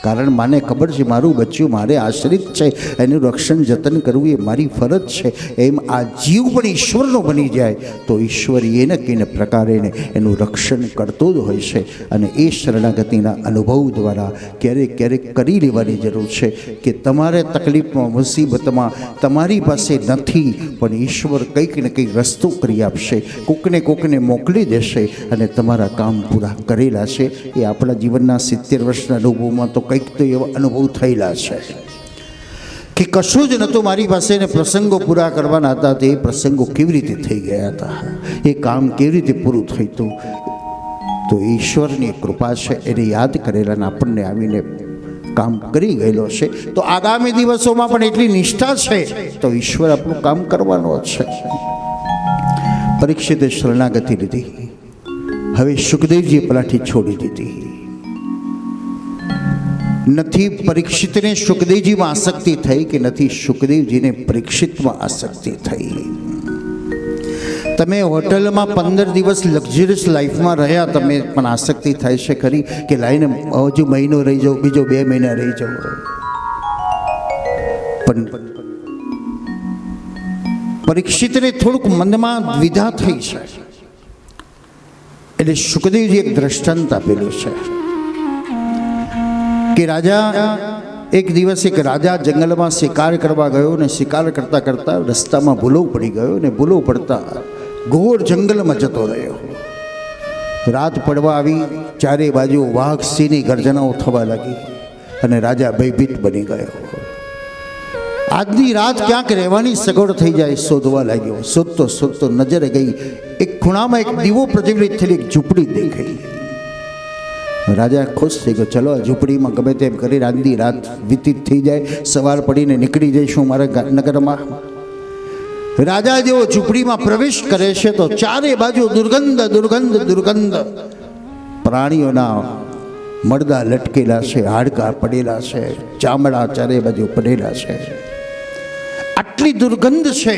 કારણ માને ખબર છે મારું બચ્ચું મારે આશ્રિત છે, એનું રક્ષણ જતન કરવું એ મારી ફરજ છે. એમ આ જીવ પણ ઈશ્વરનો બની જાય તો ઈશ્વર એને કઈને પ્રકારે એનું રક્ષણ કરતો જ હોય છે. અને એ શરણાગતિના અનુભવ દ્વારા ક્યારેક ક્યારેક કરી લેવાની જરૂર છે કે તમારે તકલીફમાં મુસીબતમાં તમારી પાસે નથી, પણ ઈશ્વર કંઈક ને કંઈક રસ્તો કરી આપશે, કોકને મોકલી દેશે અને તમારા કામ પૂરા કરેલા છે. એ આપણા જીવનના 70 વર્ષના અનુભવમાં તો કંઈક તો એવા અનુભવ થયેલા છે. કે કશું જ નહોતું મારી પાસે ને પ્રસંગો પૂરા કરવાના હતા. તે પ્રસંગો કેવી રીતે થઈ ગયા હતા, એ કામ કેવી રીતે પૂરું થયું હતું, તો ઈશ્વરની કૃપા છે. એને યાદ કરેલા અને આપણને આવીને કામ કરી ગયેલો છે. તો આગામી દિવસોમાં પણ એટલી નિષ્ઠા છે તો ઈશ્વર આપણું કામ કરવાનો છે. પરીક્ષિતે શરણાગતિ લીધી. હવે સુખદેવજીએ પલાઠી છોડી દીધી. નથી પરીક્ષિતને સુખદેવજીમાં આસક્તિ થઈ કે નથી સુખદેવજીને પરીક્ષિતમાં આસક્તિ થઈ. તમે હોટલમાં 15 દિવસ લક્ઝરિયસ લાઈફમાં રહ્યા, તમે પણ આસક્તિ થાય છે ખરી કે લાઈને હજુ મહિનો રહી જાઓ, બીજો 2 મહિના રહી જાઓ. પણ પરીક્ષિતને થોડુંક મનમાં દ્વિધા થઈ છે. એટલે સુખદેવજી એક દ્રષ્ટાંત આપેલું છે કે એક દિવસ એક રાજા જંગલમાં શિકાર કરવા ગયો ને શિકાર કરતા કરતા રસ્તામાં ભૂલો પડી ગયો ને ભૂલો પડતા ઘોર જંગલમાં જતો રહ્યો. રાત પડવા આવી, ચારે બાજુ વાઘ સિંહની ગર્જનાઓ થવા લાગી અને રાજા ભયભીત બની ગયો. આજની રાત ક્યાંક રહેવાની સગવડ થઈ જાય શોધવા લાગ્યો. શોધતો શોધતો નજરે ગઈ, એક ખૂણામાં એક દીવો પ્રજ્વલિત થયેલી એક ઝૂંપડી દેખાઈ. રાજા ખુશ થઈ ગયો, ચલો આ ઝૂંપડીમાં ગમે તેમ કરી આજની રાત વ્યતીત થઈ જાય, સવાર પડીને નીકળી જઈશું મારા નગરમાં. રાજા જેવો ઝૂંપડીમાં પ્રવેશ કરે છે તો ચારે બાજુ દુર્ગંધ દુર્ગંધ દુર્ગંધ. પ્રાણીઓના મળદા લટકેલા છે, હાડકાં પડેલા છે, ચામડા ચારે બાજુ પડેલા છે. આટલી દુર્ગંધ છે.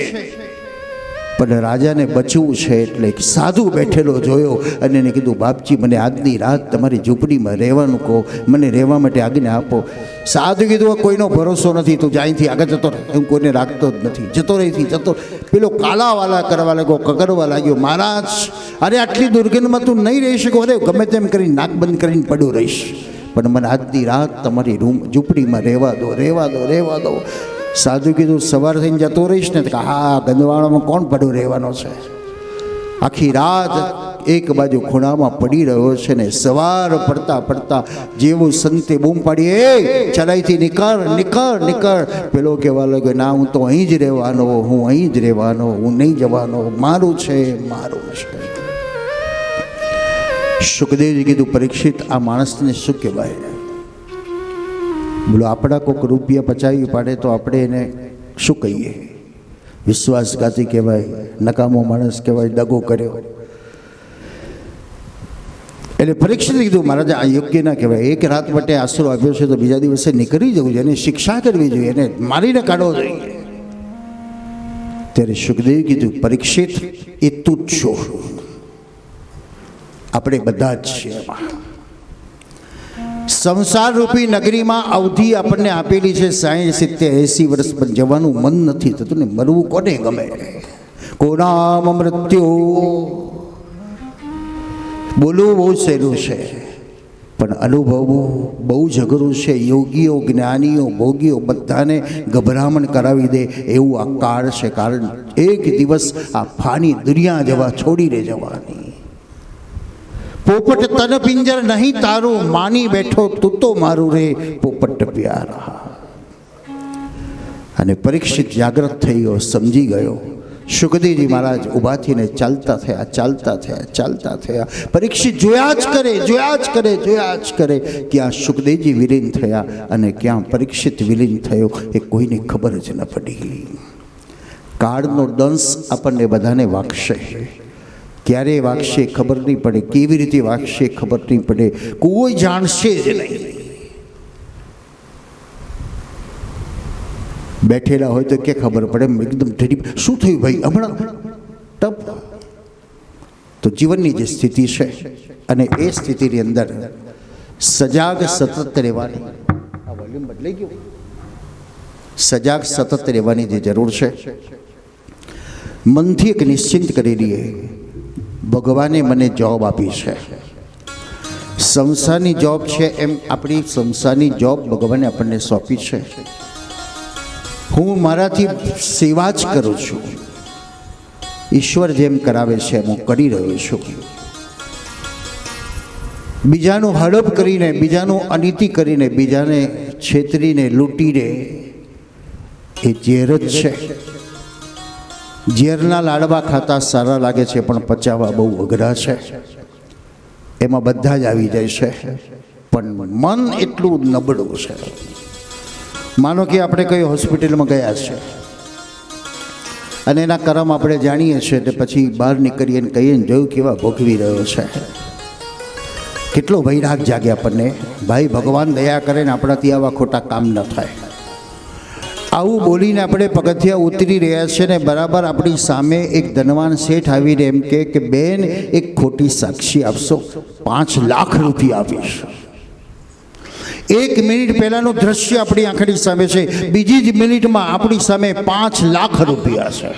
પણ રાજાને બચવું છે એટલે એક સાધુ બેઠેલો જોયો અને એને કીધું, બાપજી મને આજની રાત તમારી ઝૂંપડીમાં રહેવાનું કહો, મને રહેવા માટે આજ્ઞા આપો. સાધુ કીધું, કોઈનો ભરોસો નથી, તું જ્યાંથી આગળ જતો રહે. હું કોઈને રાખતો જ નથી, જતો રહીથી જતો. પેલો કાલાવાલા કરવા લાગ્યો, કગરવા લાગ્યો, મહારાજ અરે આટલી દુર્ગંધમાં તું નહીં રહી શકો. અરે ગમે તેમ કરીને નાક બંધ કરીને પડ્યો રહીશ, પણ મને આજની રાત તમારી ઝૂંપડીમાં રહેવા દો, રહેવા દો, રહેવા દો. સાધુ કીધું, સવાર થઈને જતો રહીશ ને? હા, ગંદવાડામાં કોણ પડ્યો રહેવાનો છે? આખી રાત એક બાજુ ખૂણામાં પડી રહ્યો છે ને સવાર પડતા પડતા જેવું સંતે બૂમ પાડી, એ ચલાઈથી નીકળ નીકળ નીકળ. પેલો કહેવા લાગ્યો, ના હું તો અહીં જ રહેવાનો, હું અહીં જ રહેવાનો, હું નહીં જવાનો, મારું છે, મારું છે. સુખદેવજી કીધું, પરીક્ષિત આ માણસને શું કહેવાય? બોલો, આપણા કોઈક રૂપિયા પચાવી પાડે તો આપણે એને શું કહીએ? વિશ્વાસઘાતી કહેવાય, નકામો માણસ કહેવાય, દગો કર્યો. એટલે પરીક્ષિત કીધું, મહારાજ આ યોગ્ય ના કહેવાય. એક રાત માટે આશરો આપ્યો છે તો બીજા દિવસે નીકળી જવું જોઈએ, એને શિક્ષા કરવી જોઈએ, એને મારીને કાઢવો જોઈએ. ત્યારે સુખદેવ કીધું, પરીક્ષિત એ તું જ છો, આપણે બધા જ છીએ. સંસાર રૂપી નગરીમાં અવધિ આપણને આપેલી છે 60, 70, 80 વર્ષ, પણ જવાનું મન નથી થતું ને. મરવું કોને ગમે? કોનામ મૃત્યુ બોલવું બહુ સહેલું છે, પણ અનુભવવું બહુ જ અઘરું છે. યોગીઓ, જ્ઞાનીઓ, ભોગીઓ બધાને ગભરામણ કરાવી દે એવું આ કાળ છે. કારણ એક દિવસ આ ફાની દુનિયા જવા છોડીને જવાની. પોપટ તન પિંજર નહીં તારું, માની બેઠો તું તો મારું રે પોપટ પ્યારા. અને પરીક્ષિત જાગૃત થઈ ગયો, સમજી ગયો. સુખદેવજી મહારાજ ઊભા થઈને ચાલતા થયા, ચાલતા થયા, ચાલતા થયા. પરીક્ષિત જોયા જ કરે, જોયા જ કરે, જોયા જ કરે. ક્યાં સુખદેવજી વિલીન થયા અને ક્યાં પરીક્ષિત વિલીન થયો એ કોઈને ખબર જ ન પડી. કાળનો દંશ આપણને બધાને વાગશે. ક્યારે વાગશે ખબર નહીં પડે, કેવી રીતે વાગશે ખબર નહીં પડે, કોઈ જાણશે જ નહીં. બેઠેલા હોય તો કે ખબર પડે, એકદમ ઢીડી, શું થયું ભાઈ હમણાં ટપ. તો જીવનની જે સ્થિતિ છે અને એ સ્થિતિની અંદર સજાગ સતત રહેવાની, આ વોલ્યુમ બદલાઈ ગયું, સજાગ સતત રહેવાની જે જરૂર છે. મનથી એક નિશ્ચિંત કરી લઈએ, ભગવાને મને જોબ આપી છે, સંસારની જોબ છે, એમ આપણી સંસારની જોબ ભગવાને આપણને સોંપી છે. હું મારાથી સેવા જ કરું છું, ઈશ્વર જેમ કરાવે છે એમ હું કરી રહ્યો છું. બીજાનું હડપ કરીને, બીજાનું અનીતિ કરીને, બીજાને છેતરીને લૂંટીને એ ઝેર જ છે. ઝેરના લાડવા ખાતા સારા લાગે છે પણ પચાવવા બહુ અઘરા છે. એમાં બધા જ આવી જાય છે, પણ મન એટલું નબળું છે. માનો કે આપણે કઈ હોસ્પિટલમાં ગયા છે અને એના કરમ આપણે જાણીએ છીએ, તો પછી બહાર નીકળીએ ને કહીએ ને જોયું કેવા ભોગવી રહ્યો છે. કેટલો વૈરાગ જાગે આપણને. ભાઈ ભગવાન દયા કરે ને આપણાથી આવા ખોટા કામ ન થાય. આવું બોલીને આપણે પગથિયા ઉતરી રહ્યા છે ને બરાબર આપણી સામે એક ધનવાન શેઠ આવીને એમ કે બેન એક ખોટી સાક્ષી આપશો, 5 લાખ રૂપિયા આપીશ. 1 મિનિટ પહેલાનું દ્રશ્ય આપણી આંખની સામે છે, બીજી જ મિનિટમાં આપણી સામે 5 લાખ રૂપિયા છે.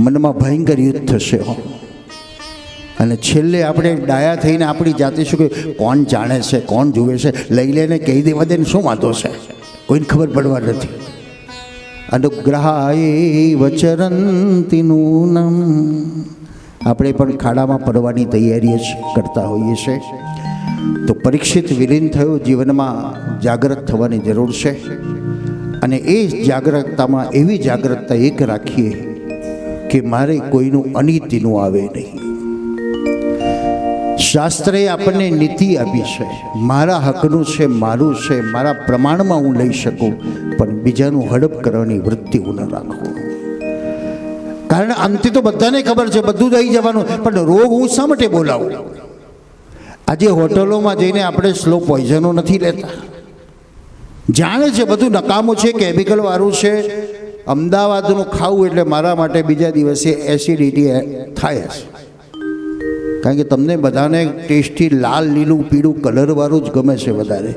મનમાં ભયંકર યુદ્ધ થશે અને છેલ્લે આપણે ડાયા થઈને આપણી જાતે શું કે કોણ જાણે છે, કોણ જુએ છે, લઈ લઈને કહી દેવા દે ને શું વાંધો છે, કોઈને ખબર પડવા નથી. અનુગ્રહાય વચરંતિ નૂનમ. આપણે પણ ખાડામાં પડવાની તૈયારી જ કરતા હોઈએ છીએ. તો પરીક્ષિત વિલીન થયો, જીવનમાં જાગૃત થવાની જરૂર છે અને એ જાગૃતતામાં એવી જાગૃતતા એક રાખીએ કે મારે કોઈનું અનિતિનું આવે નહીં. શાસ્ત્રએ આપણને નીતિ આપી છે, મારા હકનું છે, મારું છે, મારા પ્રમાણમાં હું લઈ શકું, પણ બીજાનું હડપ કરવાની વૃત્તિ હું ન રાખું. કારણ અંતે તો બધાને ખબર છે બધું દઈ જવાનું, પણ રોગ હું શા માટે બોલાવું? આજે હોટલોમાં જઈને આપણે સ્લો પોઈઝનો નથી લેતા, જાણે છે બધું નકામું છે, કેમિકલ વાળું છે. અમદાવાદનું ખાવું એટલે મારા માટે બીજા દિવસે એસિડિટી થાય છે. કારણ કે તમને બધાને ટેસ્ટી લાલ લીલું પીળું કલરવાળું જ ગમે છે વધારે.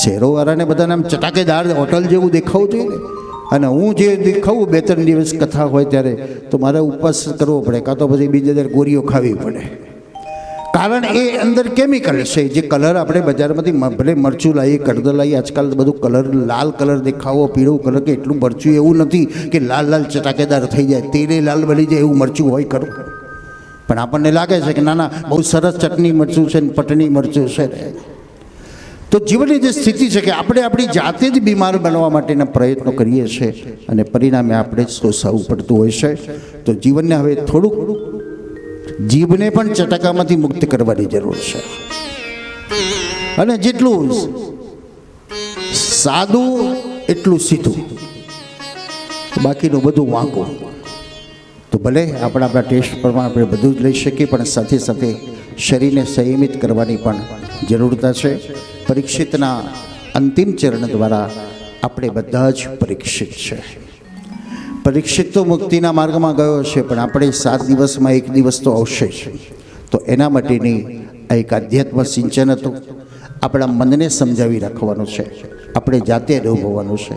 શહેરોવાળાને બધાને આમ ચટાકેદાર હોટલ જેવું દેખાવું જોઈએ ને. અને હું જે દેખાવું 2-3 દિવસ કથા હોય ત્યારે તો મારે ઉપવાસ કરવો પડે, કાં તો પછી બીજા દર ગોળીઓ ખાવી પડે. કારણ એ અંદર કેમિકલ છે. જે કલર આપણે બજારમાંથી ભલે મરચું લાવીએ, કડદર લાવીએ, આજકાલ બધું કલર લાલ કલર દેખાવો, પીળું કલર કે એટલું મરચું એવું નથી કે લાલ લાલ ચટાકેદાર થઈ જાય, તેલે લાલ બની જાય એવું મરચું હોય ખરું. પણ આપણને લાગે છે કે ના ના બહુ સરસ ચટણી મરચું છે ને પટણી મરચું છે. તો જીવનની જે સ્થિતિ છે કે આપણે આપણી જાતે જ બીમાર બનવા માટેના પ્રયત્નો કરીએ છીએ અને પરિણામે આપણે સોસાવવું પડતું હોય છે. તો જીવનને હવે થોડુંક જીભને પણ ચટાકામાંથી મુક્ત કરવાની જરૂર છે. અને જેટલું સાદું એટલું સીધું, બાકીનું બધું વાંકું. તો ભલે આપણા ટેસ્ટ પ્રમાણે આપણે બધું જ લઈ શકીએ, પણ સાથે સાથે શરીરને સંયમિત કરવાની પણ જરૂરતા છે. પરીક્ષિતના અંતિમ ચરણ દ્વારા આપણે બધા જ પરીક્ષિત છે. પરીક્ષિત તો મુક્તિના માર્ગમાં ગયો છે, પણ આપણે 7 દિવસમાં 1 દિવસ તો આવશે જ. તો એના માટેની આ એક આધ્યાત્મ સિંચન હતું. આપણા મનને સમજાવી રાખવાનું છે, આપણે જાતે અનુભવવાનું છે.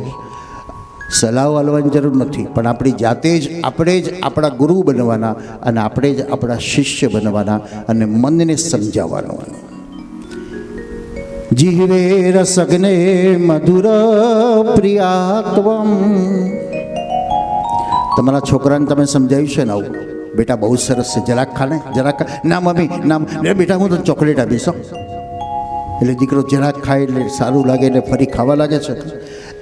સલાહ વાળવાની જરૂર નથી, પણ આપણી જાતે જ આપણે જ આપણા ગુરુ બનવાના અને આપણે જ આપણા શિષ્ય બનવાના અને મનને સમજાવવાનું. જીવે રસગ્ને મધુર પ્રિયાત્વમ. તમારા છોકરાને તમે સમજાવ્યું છે ને આવું, બેટા બહુ સરસ છે, જરાક ખાને, જરાક ના મમ્મી ના, બેટા હું તો ચોકલેટ આપીશ. એટલે દીકરો જરાક ખાય એટલે સારું લાગે એટલે ફરી ખાવા લાગે છે.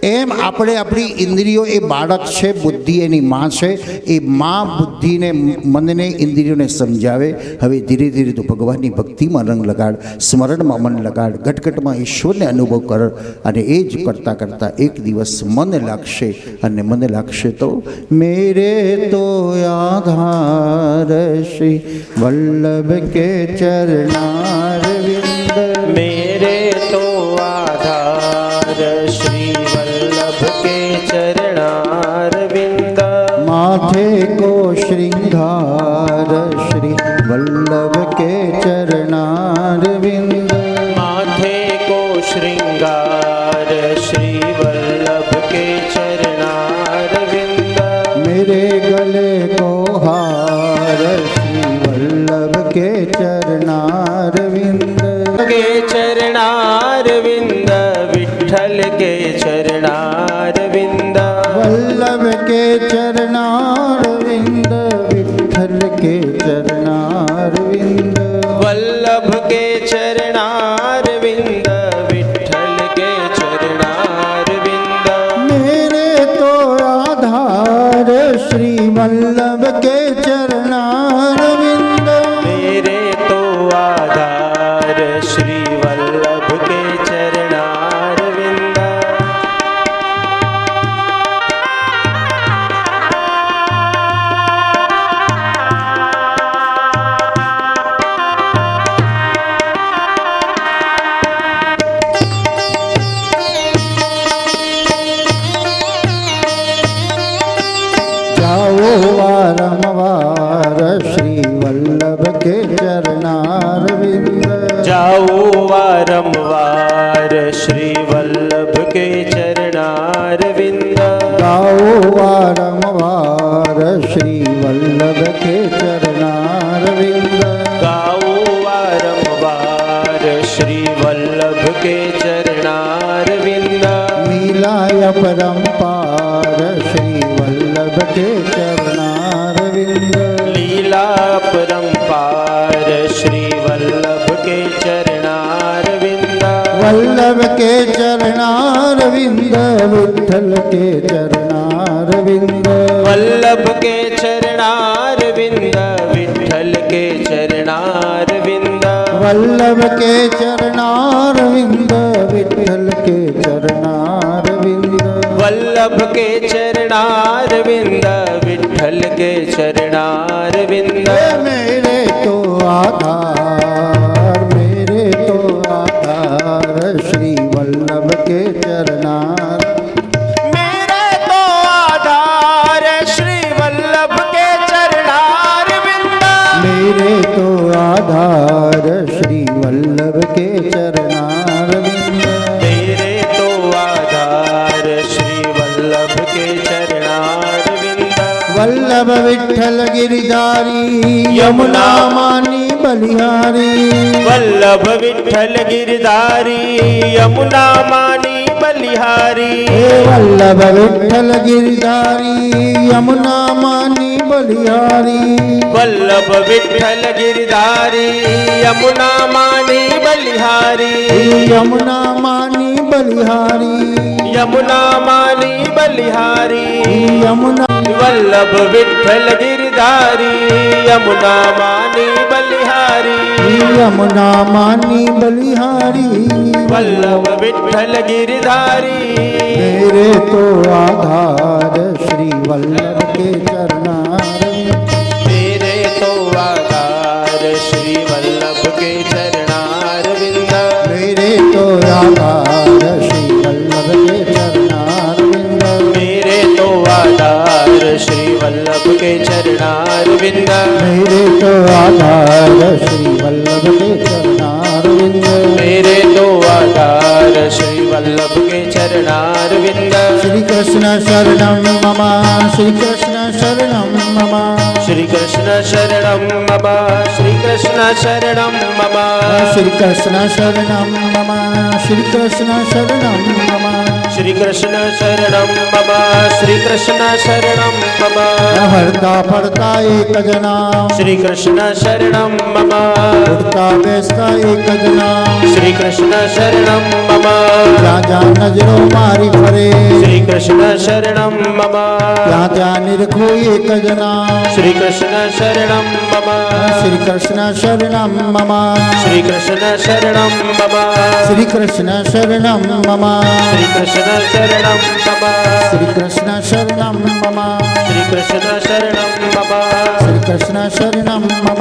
એમ આપણે આપણી ઇન્દ્રિયો, એ બાળક છે, બુદ્ધિ એની માં છે, એ માં બુદ્ધિને મનને ઇન્દ્રિયોને સમજાવે. હવે ધીરે ધીરે તું ભગવાનની ભક્તિમાં રંગ લગાડ, સ્મરણમાં મન લગાડ, ઘટઘટમાં ઈશ્વરને અનુભવ કર. અને એ જ કરતાં કરતાં એક દિવસ મન લાગશે, અને મને લાગશે તો મેરે તો આધાર શ્રી વલ્લભ કે ચરણારવિંદ. मेरे तो आधार श्री वल्लभ के चरणारविंद. माथे को श्रृंगार श्री वल्लभ के चरणारविंद. माथे को श्रृंगार श्री वल्लभ के चरणारविंद. मेरे गले को हार श्री वल्लभ के चरणारविंद. के चरणारविंद विठ्ठल के चरणारविंद. वल्लभ के चरणारविंद विठ्ठल के चरणारविंद. वल्लभ के चरणारविंद विठ्ठल के वल्लभ के चरणारविंद जाऊं वारंवार श्री वल्लभ के चरणारविंद गाओ वारंवार श्री वल्लभ के चरणारविंद गाऊं वारंवार श्री वल्लभ के चरणारविंद मीलाय परंपार श्री वल्लभ के चरणारविंद लीला परंपार श्री वल्लभ के चरणारविंद वल्लभ के चरणारविंद विठ्ठल के चरणारविंद वल्लभ के चरणारविंद विठ्ठल के चरणारविंद वल्लभ के चरणारविंद विठ्ठल के चरणारविंद वल्लभ के चरणारविंद विठ्ठल के चरणारविंद मेरे तो आधार मेरे तो आधार श्री वल्लभ के चरणार मेरे तो आधार श्री वल्लभ के चरणारविंद मेरे तो आधार श्री वल्लभ के चरणारविंद मेरे तो आधार श्री वल्लभ के चरणारविंद वल्लभ विठ्ठल गिरिधारी यमुना मानी बलिहारी वल्लभ विठ्ठल गिरधारी यमुना मानी बलिहारी हे वल्लभ विठ्ठल गिरिधारी यमुना मानी बलिहारी वल्लभ विठ्ठल गिरधारी यमुना मानी बलिहारी यमुना मानी बलिहारी यमुना मानी बलिहारी यमुना वल्लभ विठ्ठल गिरधारी यमुना मानी बलिहारी यमुना मानी बलिहारी वल्लभ विठ्ठल गिरधारी मेरे तो आधार श्री वल्लभ के चरणारविंद मेरे तो आधार श्री वल्लभ के चरणारविंद मेरे तो आधार श्री वल्लभ के चरणारविंद मेरे तो आधार श्री वल्लभ के चरणारविंद मेरे तो आधार श्री वल्लभ के चरणारविंद मेरे तो आधार श्री वल्लभ के चरणारविंद श्री कृष्ण शरणं मम श्री कृष्ण शरणं मम श्री कृष्ण शरणं मम श्री कृष्ण शरणं मम श्री कृष्ण शरणं मम श्री कृष्ण शरणं मम श्री कृष्ण शरणं मम श्री कृष्ण शरणं मम हरता फरता एक जना श्री कृष्ण शरणं मम उठता बेसता एक जना श्री कृष्ण शरणं मम राजा नजरो मारी फरे श्री कृष्ण शरणं मम ત્યાં નિરખો એક जना श्री कृष्ण शरणं मम श्री कृष्ण शरणं मम श्री कृष्ण शरणं मम श्री कृष्ण शरणं मम श्री कृष्ण शरणं मम श्री कृष्ण शरणं मम श्री कृष्ण शरणं मम श्री कृष्ण शरणं मम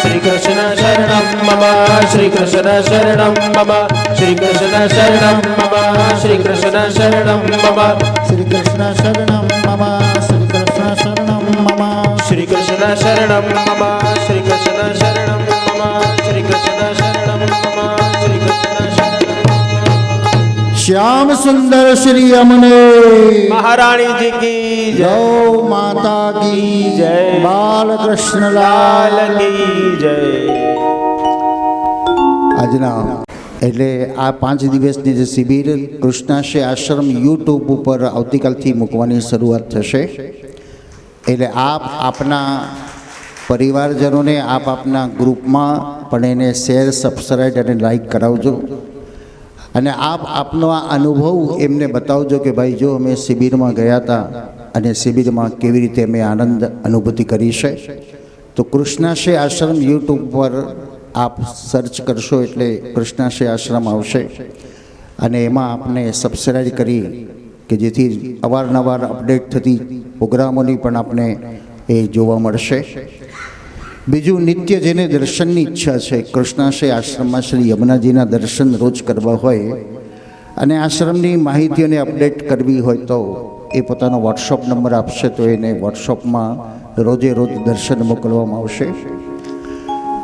श्री कृष्ण शरणं मम श्री कृष्ण शरणं मम श्री कृष्ण शरणं मम श्री कृष्ण शरणं मम श्री कृष्ण शरणं मम श्री कृष्ण शरणं मम श्री कृष्ण शरणं मम श्री कृष्ण शरणं मम श्री कृष्ण शरणं मम श्री कृष्ण शरणं श्याम सुंदर श्री यमुने महारानी जी की जय गौ माता की जय। बाल कृष्ण लाल लाल की जय આજના એટલે આ 5 દિવસની જે શિબિર કૃષ્ણાશ્રય આશ્રમ યુટ્યુબ ઉપર આવતીકાલથી મૂકવાની શરૂઆત થશે એટલે આપના પરિવારજનોને આપના ગ્રુપમાં પણ એને શેર સબસ્ક્રાઈબ અને લાઈક કરાવજો અને આપનો આ અનુભવ એમને બતાવજો કે ભાઈ જો અમે શિબિરમાં ગયા હતા અને શિબિરમાં કેવી રીતે અમે આનંદ અનુભૂતિ કરી છે તો કૃષ્ણાશ્રય આશ્રમ યુટ્યુબ પર આપ સર્ચ કરશો એટલે કૃષ્ણાશ્રય આશ્રમ આવશે અને એમાં આપને સબસ્ક્રાઈબ કરી કે જેથી અવારનવાર અપડેટ થતી પ્રોગ્રામોની પણ આપને એ જોવા મળશે બીજું નિત્ય જેને દર્શનની ઈચ્છા છે કૃષ્ણાશ્રય આશ્રમમાં શ્રી યમુનાજીના દર્શન રોજ કરવા હોય અને આશ્રમની માહિતીઓને અપડેટ કરવી હોય તો એ પોતાનો વોટ્સઅપ નંબર આપશે તો એને વોટ્સઅપમાં રોજે રોજ દર્શન મોકલવામાં આવશે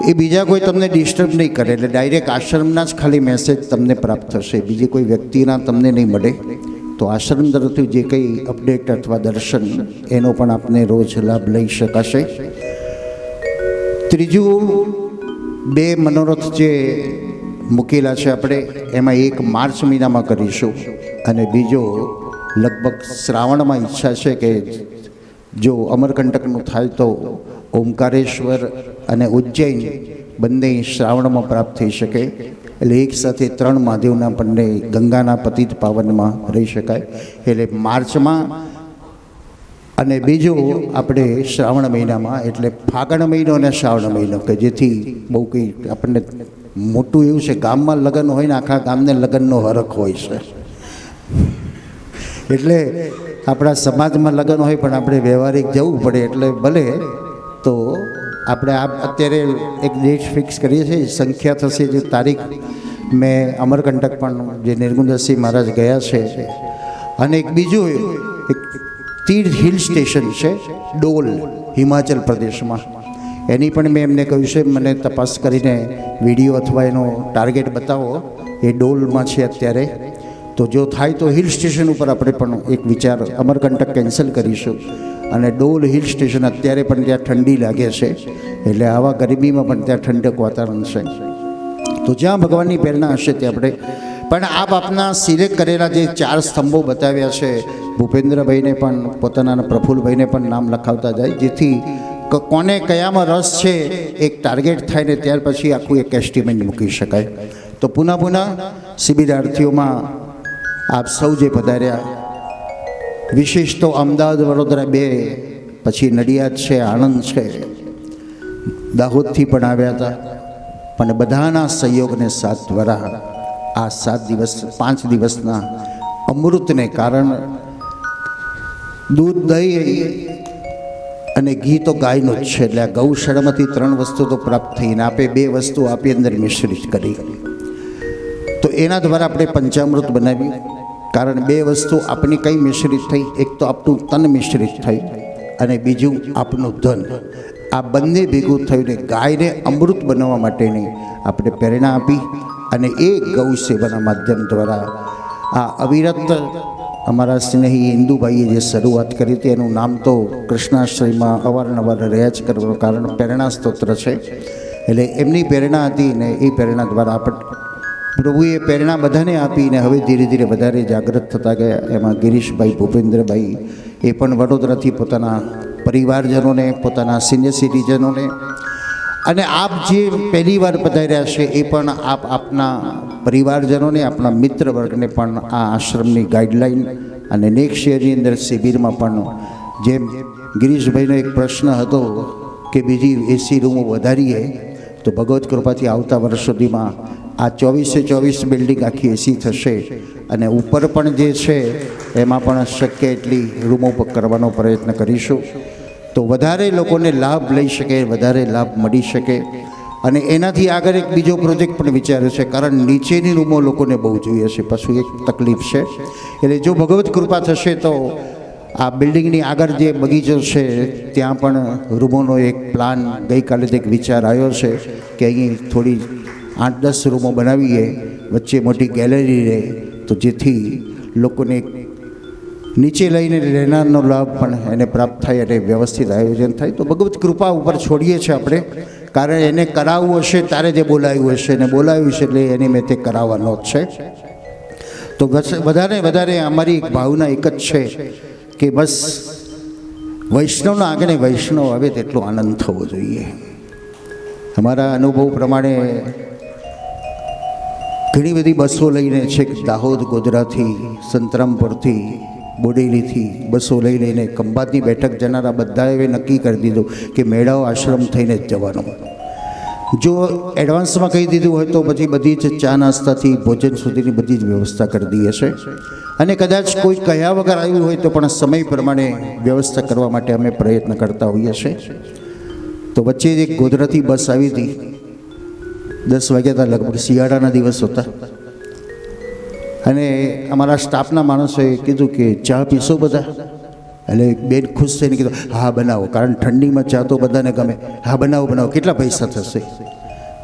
એ બીજા કોઈ તમને ડિસ્ટર્બ નહીં કરે, એટલે ડાયરેક્ટ આશ્રમના જ ખાલી મેસેજ તમને પ્રાપ્ત થશે, બીજી કોઈ વ્યક્તિના તમને નહીં મળે. તો આશ્રમ તરફથી જે કંઈ અપડેટ અથવા દર્શન એનો પણ આપને રોજ લાભ લઈ શકાશે. ત્રીજું, 2 મનોરથ જે મૂકેલા છે આપણે, એમાં એક માર્ચ મહિનામાં કરીશું અને બીજો લગભગ શ્રાવણમાં ઈચ્છા છે કે જો અમરકંટકનું થાય તો ઓમકારેશ્વર અને ઉજ્જૈન બંને શ્રાવણમાં પ્રાપ્ત થઈ શકે. એટલે એક સાથે 3 મહાદેવના બંને ગંગાના પતિત પાવનમાં રહી શકાય. એટલે માર્ચમાં અને બીજું આપણે શ્રાવણ મહિનામાં, એટલે ફાગણ મહિનો અને શ્રાવણ મહિનો, કે જેથી બહુ કંઈ આપણને મોટું એવું છે, ગામમાં લગ્ન હોય ને આખા ગામને લગ્નનો હરખ હોય છે. એટલે આપણા સમાજમાં લગ્ન હોય પણ આપણે વ્યવહારિક જવું પડે, એટલે ભલે તો આપણે અત્યારે એક ડેટ ફિક્સ કરીએ છીએ, સંખ્યા થશે જે તારીખ. મેં અમરકંટક પણ જે નિર્ગુણદાસજી મહારાજ ગયા છે, અને એક બીજું એક તીર્થ હિલ સ્ટેશન છે ડોલ, હિમાચલ પ્રદેશમાં. એની પણ મેં એમને કહ્યું છે મને તપાસ કરીને વિડીયો અથવા એનો ટાર્ગેટ બતાવો. એ ડોલમાં છે અત્યારે. તો જો થાય તો હિલ સ્ટેશન ઉપર આપણે પણ એક વિચાર, અમરકંટક કેન્સલ કરીશું અને ડોલ હિલ સ્ટેશન, અત્યારે પણ ત્યાં ઠંડી લાગે છે, એટલે આવા ગરમીમાં પણ ત્યાં ઠંડક વાતાવરણ છે. તો જ્યાં ભગવાનની પ્રેરણા હશે ત્યાં આપણે પણ આપના સિલેક્ટ કરેલા જે 4 સ્તંભો બતાવ્યા છે, ભૂપેન્દ્રભાઈને પણ પોતાના પ્રફુલ્લભાઈને પણ નામ લખાવતા જાય, જેથી કોને કયામાં રસ છે એક ટાર્ગેટ થાય ને ત્યાર પછી આખું એક એસ્ટિમેટ મૂકી શકાય. તો પુનઃ શિબિરાર્થીઓમાં આપ સૌ જે પધાર્યા, વિશેષ તો અમદાવાદ વડોદરા 2, પછી નડિયાદ છે, આણંદ છે, દાહોદથી પણ આવ્યા હતા, પણ બધાના સહયોગને સાથ દ્વારા આ 5 દિવસના અમૃતને કારણ દૂધ, દહીં અને ઘી તો ગાયનું જ છે. એટલે આ ગૌશાળામાંથી 3 વસ્તુ તો પ્રાપ્ત થઈને આપે 2 વસ્તુ આપી અંદર મિશ્રિત કરી, તો એના દ્વારા આપણે પંચામૃત બનાવ્યું. કારણ 2 વસ્તુ આપની કઈ મિશ્રિત થઈ, એક તો આપણું તન મિશ્રિત થઈ અને બીજું આપણું ધન. આ બંને ભેગું થઈને ગાયને અમૃત બનાવવા માટેની આપણે પ્રેરણા આપી અને એ ગૌ સેવાના માધ્યમ દ્વારા આ અવિરત અમારા સ્નેહી ઇન્દુભાઈએ જે શરૂઆત કરી હતી, એનું નામ તો કૃષ્ણાશ્રયમાં અવારનવાર રહ્યા જ કરવાનું કારણ પ્રેરણા સ્તોત્ર છે. એટલે એમની પ્રેરણા હતી ને એ પ્રેરણા દ્વારા આપણે પ્રભુએ પ્રેરણા બધાને આપીને હવે ધીરે ધીરે વધારે જાગૃત થતા ગયા. એમાં ગિરીશભાઈ, ભૂપેન્દ્રભાઈ એ પણ વડોદરાથી પોતાના પરિવારજનોને, પોતાના સિનિયર સિટીઝનોને, અને આપ જે પહેલી વાર પધાર્યા છે એ પણ આપના પરિવારજનોને, આપણા મિત્ર વર્ગને પણ આ આશ્રમની ગાઈડલાઈન અને નેક્સ્ટ યરની અંદર શિબિરમાં પણ, જેમ ગિરીશભાઈનો એક પ્રશ્ન હતો કે બીજી AC રૂમો વધારીએ, તો ભગવત કૃપાથી આવતા વર્ષ સુધીમાં આ 24/24 બિલ્ડિંગ આખી AC થશે અને ઉપર પણ જે છે એમાં પણ શક્ય એટલી રૂમો કરવાનો પ્રયત્ન કરીશું, તો વધારે લોકોને લાભ લઈ શકે, વધારે લાભ મળી શકે. અને એનાથી આગળ એક બીજો પ્રોજેક્ટ પણ વિચાર્યો છે, કારણ નીચેની રૂમો લોકોને બહુ જોઈએ છે, પાછું એક તકલીફ છે. એટલે જો ભગવત કૃપા થશે તો આ બિલ્ડિંગની આગળ જે બગીચો છે ત્યાં પણ રૂમોનો એક પ્લાન ગઈકાલે એક વિચાર આવ્યો છે કે અહીં થોડી 8-10 રૂમો બનાવીએ, વચ્ચે મોટી ગેલેરી રહે, તો જેથી લોકોને નીચે લઈને રહેનારનો લાભ પણ એને પ્રાપ્ત થાય અને વ્યવસ્થિત આયોજન થાય. તો ભગવત કૃપા ઉપર છોડીએ છીએ આપણે, કારણ એને કરાવવું હશે ત્યારે જે બોલાવ્યું હશે, અને બોલાવ્યું છે એટલે એની મેં તે કરાવવાનો જ છે. તો વધારે અમારી એક ભાવના એક જ છે કે બસ વૈષ્ણવના આંગણે વૈષ્ણવ આવે તેટલો આનંદ થવો જોઈએ. અમારા અનુભવ પ્રમાણે ઘણી બધી બસો લઈને છેક દાહોદ, ગોધરાથી, સંતરામપુરથી, બોડેલીથી બસો લઈ લઈને ખંભાતની બેઠક જનારા બધાએ નક્કી કરી દીધું કે મેળાઓ આશ્રમ થઈને જ જવાનું. જો એડવાન્સમાં કહી દીધું હોય તો પછી બધી જ ચા નાસ્તાથી ભોજન સુધીની બધી જ વ્યવસ્થા કરી દઈએ છે. અને કદાચ કોઈ કહ્યા વગર આવ્યું હોય તો પણ સમય પ્રમાણે વ્યવસ્થા કરવા માટે અમે પ્રયત્ન કરતા હોઈએ છીએ. તો વચ્ચે એક ગોધરાથી બસ આવી હતી, 10 વાગ્યા હતા, લગભગ શિયાળાના દિવસ હતા, અને અમારા સ્ટાફના માણસોએ કીધું કે ચા પીશો બધા? એટલે બેન ખુશ થઈને કીધું હા બનાવો, કારણ ઠંડીમાં ચા તો બધાને ગમે. હા બનાવો. કેટલા પૈસા થશે?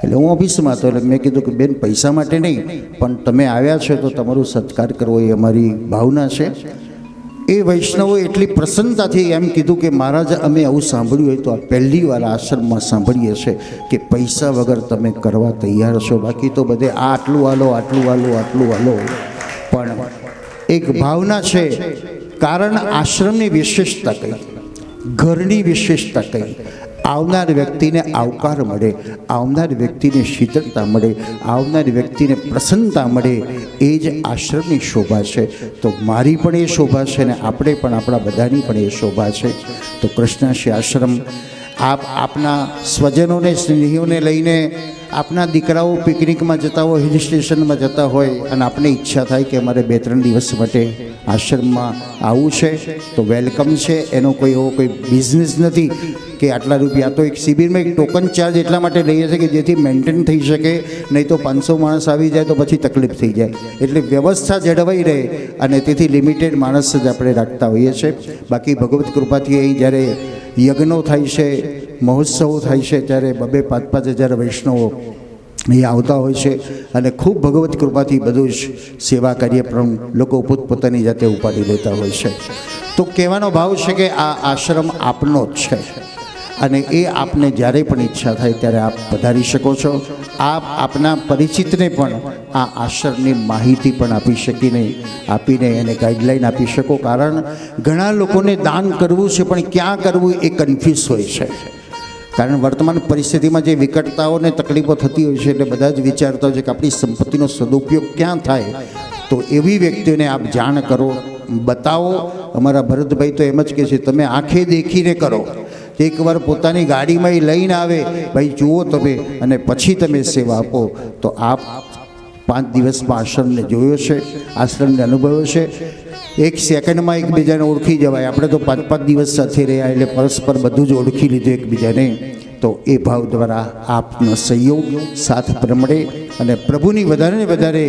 એટલે હું ઓફિસમાં હતો એટલે મેં કીધું કે બેન પૈસા માટે નહીં, પણ તમે આવ્યા છો તો તમારો સત્કાર કરવો એ અમારી ભાવના છે. એ વૈષ્ણવો એટલી પ્રસન્નતાથી એમ કીધું કે મહારાજ અમે આવું સાંભળ્યું હોય તો આ પહેલી વાર આશ્રમમાં સાંભળીએ છીએ કે પૈસા વગર તમે કરવા તૈયાર છો, બાકી તો બધે આ આટલું હાલો આટલું હાલો આટલું હાલો. પણ એક ભાવના છે, કારણ આશ્રમની વિશેષતા કઈ, ઘરની વિશેષતા કઈ, આવનાર વ્યક્તિને આવકાર મળે, આવનાર વ્યક્તિને શીતળતા મળે, આવનાર વ્યક્તિને પ્રસન્નતા મળે, એ જ આશ્રમની શોભા છે. તો મારી પણ એ શોભા છે ને આપણે પણ આપણા બધાની પણ એ શોભા છે. તો કૃષ્ણાશ્રી આશ્રમ આપના સ્વજનોને સ્નેહીઓને લઈને આપના દીકરાઓ પિકનિકમાં જતા હોય, હિલ સ્ટેશનમાં જતા હોય અને આપને ઈચ્છા થાય કે અમારે 2-3 દિવસ માટે આશ્રમમાં આવવું છે તો વેલકમ છે. એનો કોઈ એવો કોઈ બિઝનેસ નથી કે આટલા રૂપિયા. તો એક શિબિરમાં એક ટોકન ચાર્જ એટલા માટે લઈએ છીએ કે જેથી મેન્ટેન થઈ શકે, નહીં તો 500 માણસ આવી જાય તો પછી તકલીફ થઈ જાય. એટલે વ્યવસ્થા જળવાઈ રહે અને તેથી લિમિટેડ માણસ જ આપણે રાખતા હોઈએ છીએ. બાકી ભગવત કૃપાથી અહીં જ્યારે યજ્ઞો થાય છે, મહોત્સવો થાય છે, ત્યારે 2-5 હજાર વૈષ્ણવો અહીં આવતા હોય છે અને ખૂબ ભગવત કૃપાથી બધું જ સેવા કાર્ય પણ લોકો પોતપોતાની જાતે ઉપાડી લેતા હોય છે. તો કહેવાનો ભાવ છે કે આ આશ્રમ આપનો જ છે અને એ આપને જ્યારે પણ ઈચ્છા થાય ત્યારે આપ પધારી શકો છો. આપ આપના પરિચિતને પણ આ આશ્રમની માહિતી પણ આપીને એને ગાઈડલાઈન આપી શકો. કારણ ઘણા લોકોને દાન કરવું છે પણ ક્યાં કરવું એ કન્ફ્યુઝ હોય છે. કારણ વર્તમાન પરિસ્થિતિમાં જે વિકટતાઓને તકલીફો થતી હોય છે એટલે બધા જ વિચારતા હોય છે કે આપણી સંપત્તિનો સદુપયોગ ક્યાં થાય. તો એવી વ્યક્તિઓને આપ જાણ કરો, બતાવો. અમારા ભરતભાઈ તો એમ જ કહે છે તમે આંખે દેખીને કરો. એકવાર પોતાની ગાડીમાં લઈને આવે, ભાઈ જુઓ તમે, અને પછી તમે સેવા આપો. તો આપ 5 દિવસમાં આશ્રમને જોયો છે, આશ્રમને અનુભવ્યો છે. 1 સેકન્ડમાં એકબીજાને ઓળખી જવાય. આપણે તો 5-5 દિવસ સાથે રહ્યા એટલે પરસ્પર બધું જ ઓળખી લીધું એકબીજાને. તો એ ભાવ દ્વારા આપનો સહયોગ સાથ પ્રમાણે અને પ્રભુની વધારે ને વધારે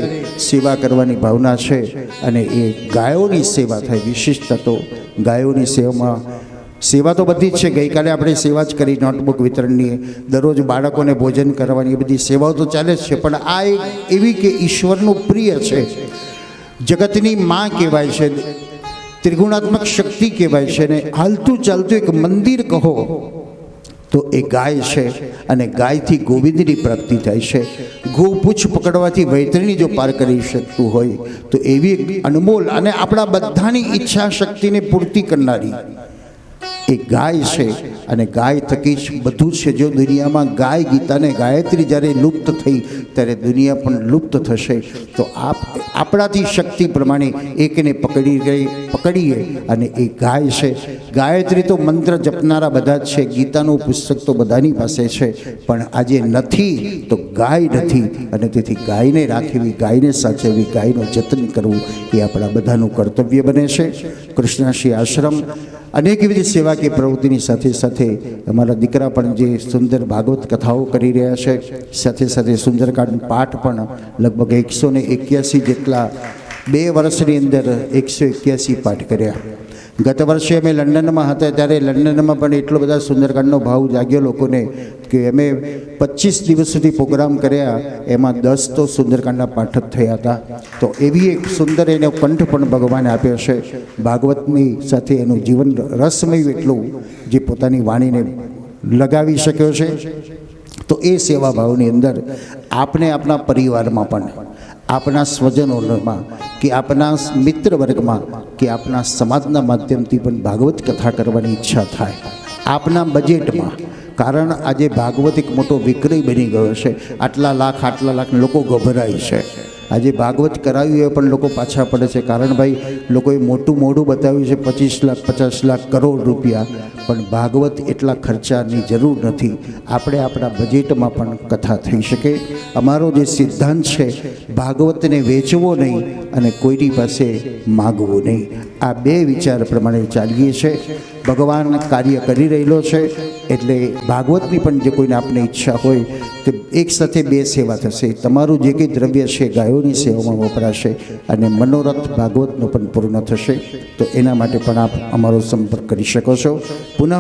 સેવા કરવાની ભાવના છે. અને એ ગાયોની સેવા થાય. વિશિષ્ટતા તો ગાયોની સેવા તો બધી જ છે. ગઈકાલે આપણે સેવા જ કરી, નોટબુક વિતરણની, દરરોજ બાળકોને ભોજન કરવાની, એ બધી સેવાઓ તો ચાલે જ છે. પણ આ એક એવી કે ઈશ્વરનું પ્રિય છે, જગતની માં કહેવાય છે, ત્રિગુણાત્મક શક્તિ કહેવાય છે. ને હાલતું ચાલતું એક મંદિર કહો તો એ ગાય છે. અને ગાયથી ગોવિંદની પ્રાપ્તિ થાય છે. ગોપૂછ પકડવાથી વૈતરણી જો પાર કરી શકતું હોય તો એવી એક અનમોલ અને આપણા બધાની ઈચ્છા શક્તિને પૂર્તિ કરનારી એ ગાય છે. અને ગાય થકી જ બધું છે. જો દુનિયામાં ગાય ગીતાને ગાયત્રી જ્યારે લુપ્ત થઈ ત્યારે દુનિયા પણ લુપ્ત થશે. તો આપણાથી શક્તિ પ્રમાણે એકને પકડીએ અને એ ગાય છે. ગાયત્રી તો મંત્ર જપનારા બધા જ છે, ગીતાનું પુસ્તક તો બધાની પાસે છે, પણ આજે નથી તો ગાય નથી. અને તેથી ગાયને રાખવી, ગાયને સાચવવી, ગાયનું જતન કરવું એ આપણા બધાનું કર્તવ્ય બને છે. કૃષ્ણાશ્રી આશ્રમ અનેક વિવિધ સેવા કે પ્રવૃત્તિની સાથે સાથે અમારા દીકરા પણ જે સુંદર ભાગવત કથાઓ કરી રહ્યા છે, સાથે સાથે સુંદરકાંડ પાઠ પણ લગભગ 181 જેટલા 2 વર્ષની અંદર 181 પાઠ કર્યા. ગત વર્ષે અમે લંડનમાં હતા ત્યારે લંડનમાં પણ એટલો બધા સુંદરકાંડનો ભાવ જાગ્યો લોકોને કે અમે 25 દિવસ સુધી પ્રોગ્રામ કર્યા, એમાં 10 તો સુંદરકાંડના પાઠ જ થયા હતા. તો એવી એક સુંદર એનો કંઠ પણ ભગવાને આપ્યો છે. ભાગવતની સાથે એનું જીવન રસમય એટલું જે પોતાની વાણીને લગાવી શક્યો છે. તો એ સેવા ભાવની અંદર આપને આપણા પરિવારમાં પણ, આપણા સ્વજનોમાં કે આપણા મિત્ર વર્ગમાં કે આપણા સમાજના માધ્યમથી પણ ભાગવત કથા કરવાની ઈચ્છા થાય. આપના બજેટમાં, કારણ આજે ભાગવત એક મોટો વિક્રય બની ગયો છે. આટલા લાખ લોકો ગભરાય છે. આજે ભાગવત કરાવ્યું એ પણ લોકો પાછા પડે છે. કારણ ભાઈ લોકોએ મોઢું બતાવ્યું છે 25 લાખ 50 લાખ કરોડ રૂપિયા, પણ ભાગવત એટલા ખર્ચાની જરૂર નથી. આપણે આપણા બજેટમાં પણ કથા થઈ શકે. અમારો જે સિદ્ધાંત છે, ભાગવતને વેચવો નહીં અને કોઈની પાસે માગવું નહીં. આ 2 વિચાર પ્રમાણે ચાલીએ છીએ. ભગવાન કાર્ય કરી રહેલો છે. એટલે ભાગવતની પણ જે કોઈને આપને ઈચ્છા હોય તો એક સાથે બે સેવા થશે. તમારું જે કંઈ દ્રવ્ય છે ગાયોની સેવામાં વપરાશે અને મનોરથ ભાગવતનો પણ પૂર્ણ થશે. તો એના માટે પણ આપ અમારો સંપર્ક કરી શકો છો. પુનઃ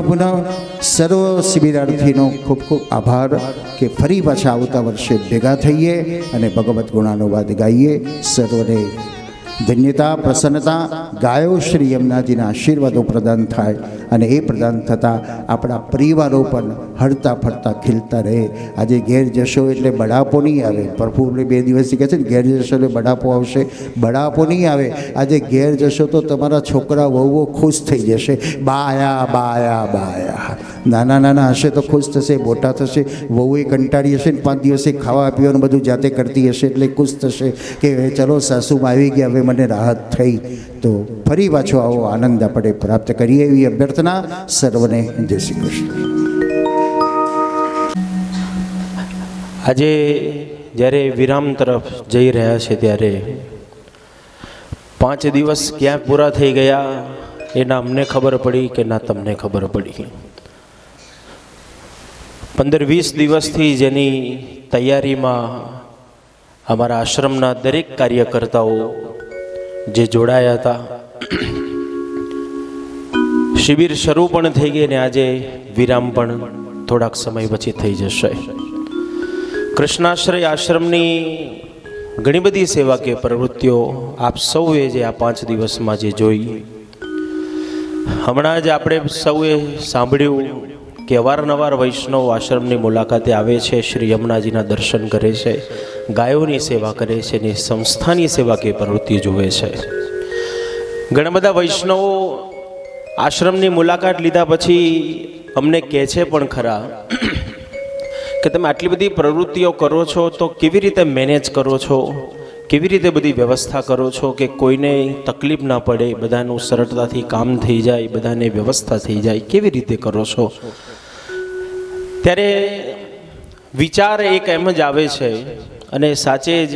સર્વ શિબિરાર્થીનો ખૂબ ખૂબ આભાર કે ફરી પાછા આવતા વર્ષે ભેગા થઈએ અને ભગવદ્ ગુણાનુવાદ ગાઈએ. સર્વને ધન્યતા, પ્રસન્નતા, ગાયો શ્રી યમુનાજીના આશીર્વાદો પ્રદાન થાય અને એ પ્રદાન થતાં આપણા પરિવારો પણ હરતા ફરતા ખીલતા રહે. આજે ઘેર જશો એટલે બડાપો નહીં આવે. પ્રભુ 2 દિવસથી કહે છે ને ઘેર જશો એટલે બડાપો આવશે. બડાપો નહીં આવે. આજે ઘેર જશો તો તમારા છોકરા વહુઓ ખુશ થઈ જશે. બાયા બાયા બાયા. નાના નાના હશે તો ખુશ થશે, મોટા થશે. વહુએ કંટાળી હશે ને 5 દિવસે ખાવા પીવાનું બધું જાતે કરતી હશે એટલે ખુશ થશે કે ચલો સાસુમાં આવી ગયા, હવે મને રાહત થઈ. તો ફરી પાછો આવો આનંદ આપણે પ્રાપ્ત કરીએ એવી અભ્યર્થના. સર્વને જય શ્રી કૃષ્ણ. આજે જ્યારે વિરામ તરફ જઈ રહ્યા છે ત્યારે 5 દિવસ ક્યાં પૂરા થઈ ગયા એના અમને ખબર પડી કે ના તમને ખબર પડી. 15-20 દિવસથી જેની તૈયારીમાં અમારા આશ્રમના દરેક કાર્યકર્તાઓ જે જોડાયા હતા, શિબિર શરૂ પણ થઈ ગઈ ને આજે વિરામ પણ થોડાક સમય પછી થઈ જશે. કૃષ્ણાશ્રય આશ્રમની ઘણી બધી સેવાકીય પ્રવૃત્તિઓ આપ સૌએ જે આ 5 દિવસમાં જે જોઈ, હમણાં જ આપણે સૌએ સાંભળ્યું કે અવારનવાર વૈષ્ણવ આશ્રમની મુલાકાતે આવે છે, શ્રી યમુનાજીના દર્શન કરે છે, ગાયોની સેવા કરે છે ને સંસ્થાની સેવાકીય પ્રવૃત્તિ જુએ છે. ઘણા બધા વૈષ્ણવો આશ્રમની મુલાકાત લીધા પછી અમને કહે છે પણ ખરા કે તમે આટલી બધી પ્રવૃત્તિઓ કરો છો તો કેવી રીતે મેનેજ કરો છો, કેવી રીતે બધી વ્યવસ્થા કરો છો કે કોઈને તકલીફ ના પડે, બધાનું સરળતાથી કામ થઈ જાય, બધાને વ્યવસ્થા થઈ જાય, કેવી રીતે કરો છો? ત્યારે વિચાર એક એમ જ આવે છે અને સાચે જ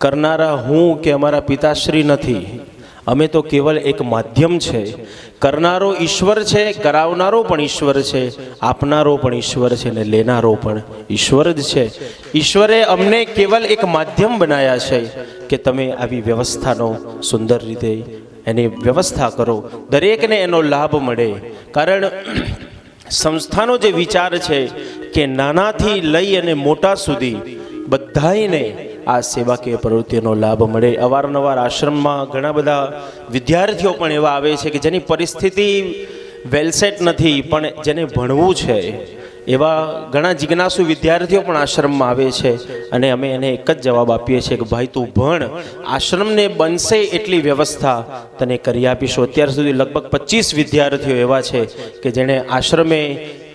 કરનારા હું કે અમારા પિતાશ્રી નથી. અમે તો કેવલ એક માધ્યમ છે. કરનારો ઈશ્વર છે, કરાવનારો પણ ઈશ્વર છે, આપનારો પણ ઈશ્વર છે ને લેનારો પણ ઈશ્વર જ છે. ઈશ્વરે અમને કેવલ એક માધ્યમ બનાવ્યા છે કે તમે આવી વ્યવસ્થાનો સુંદર રીતે એની વ્યવસ્થા કરો, દરેકને એનો લાભ મળે. કારણ સંસ્થાનો જે વિચાર છે કે નાનાથી લઈ અને મોટા સુધી બધાને આ સેવાકીય પ્રવૃત્તિનો લાભ મળે. અવારનવાર આશ્રમમાં ઘણા બધા વિદ્યાર્થીઓ પણ એવા આવે છે કે જેની પરિસ્થિતિ વેલસેટ નથી, પણ જેને ભણવું છે એવા ઘણા જિજ્ઞાસુ વિદ્યાર્થીઓ પણ આશ્રમમાં આવે છે અને અમે એને એક જ જવાબ આપીએ છીએ કે ભાઈ તું ભણ, આશ્રમને બનશે એટલી વ્યવસ્થા તને કરી આપીશું. અત્યાર સુધી લગભગ 25 વિદ્યાર્થીઓ એવા છે કે જેણે આશ્રમે